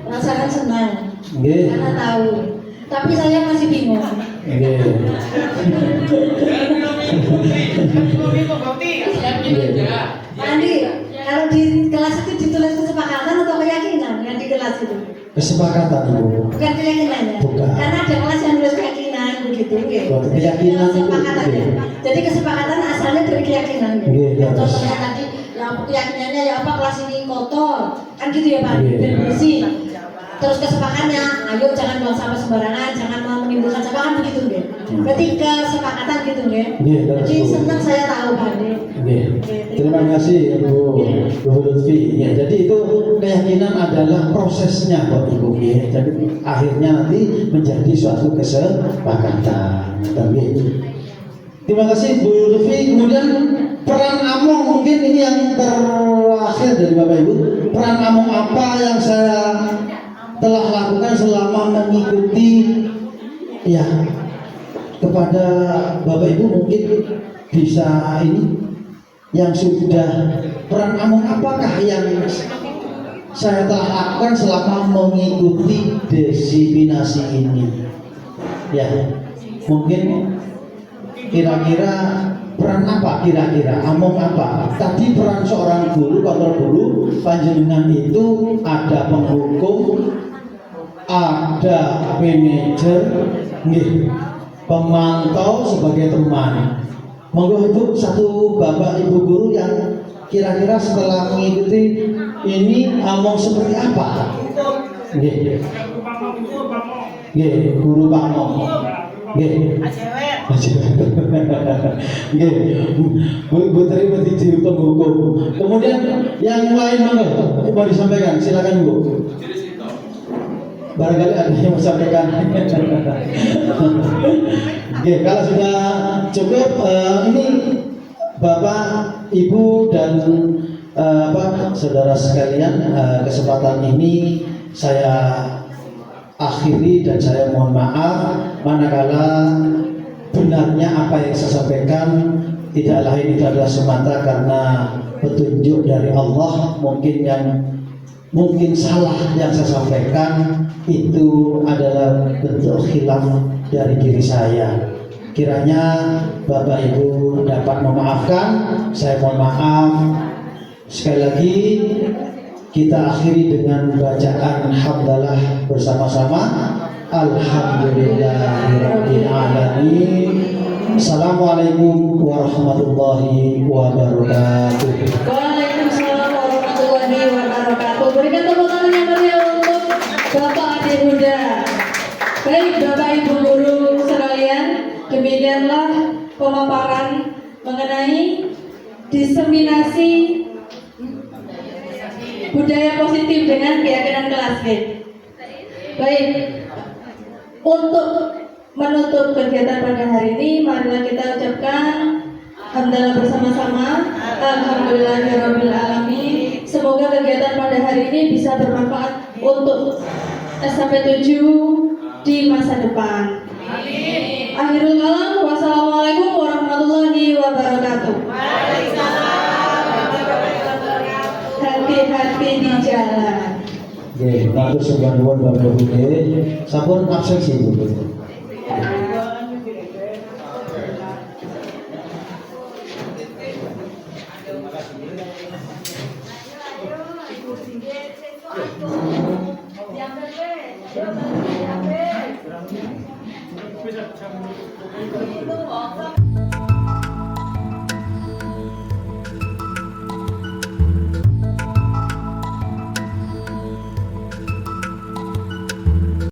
Perasaan senang. Karena tahu. Tapi saya masih bingung. Pak Andi, kalau di kelas itu ditulis kesepakatan atau keyakinan yang di kelas itu? Kesepakatan Ibu. Bukan keyakinan ya? Bukan. Karena ada kelas yang nulis keyakinan begitu. Keyakinan itu. Kesepakatan ya. Jadi kesepakatan asalnya dari keyakinan. Contohnya tadi ya keyakinannya ya apa kelas ini kotor kan gitu ya Pak, biar bersih. Terus kesepakatannya, ayo jangan buang sampah sembarangan, jangan mau menimbulkan sampah kan begitu nggih. Berarti kesepakatan gitu nggih. Jadi senang saya tahu Pak. Terima kasih Bu Lutfi. Ya, jadi itu keyakinan adalah prosesnya Bapak Ibu. Ya. Jadi akhirnya nanti menjadi suatu kesepakatan. Terima kasih Bu Lutfi. Kemudian peran Among mungkin ini yang terakhir dari Bapak Ibu. Peran Among apa yang saya telah lakukan selama mengikuti ya kepada Bapak Ibu mungkin bisa ini yang sudah peran Among apakah yang saya telah lakukan selama mengikuti desiminasi ini ya mungkin kira-kira peran apa kira-kira Among apa tadi peran seorang guru kontrol guru panjenengan itu ada penghukum ada manajer pemantau sebagai teman. Monggo Ibu satu Bapak Ibu guru yang kira-kira setelah mengikuti ini Among seperti apa? Nggih. Nggih, guru Pamong. Nggih. Nggih. Bu Tri menjadi penghukum. Kemudian yang lain monggo mau disampaikan silakan Bu. Barangkali ada yang mau sampaikan. Oke, kalau sudah cukup ini Bapak, Ibu dan saudara sekalian, kesempatan ini saya akhiri dan saya mohon maaf manakala benarnya apa yang saya sampaikan tidak lain itu adalah semata karena petunjuk dari Allah. Mungkin salah yang saya sampaikan itu adalah bentuk khilaf dari diri saya. Kiranya Bapak Ibu dapat memaafkan. Saya mohon maaf. Sekali lagi kita akhiri dengan bacaan hamdalah bersama-sama. Alhamdulillahirabbil alamin. Assalamualaikum warahmatullahi wabarakatuh. Waalaikumsalam warahmatullahi wabarakatuh. Berikan tepuk tangan yang meriah untuk Bapak Adi Huda. Baik Bapak Ibu guru sekalian, demikianlah pemaparan mengenai diseminasi budaya positif dengan keyakinan kelas G. Baik, untuk menutup kegiatan pada hari ini, marilah kita ucapkan hamdalah bersama-sama. Alhamdulillahirabbil alamin. Semoga kegiatan pada hari ini bisa bermanfaat untuk SMP 7 di masa depan. Amin. Akhirul kalam, wassalamualaikum warahmatullahi wabarakatuh. Hati-hati di jalan. Oke, matur sembah nuwun Bapak Ibu. Sampun absensi Bu. Itu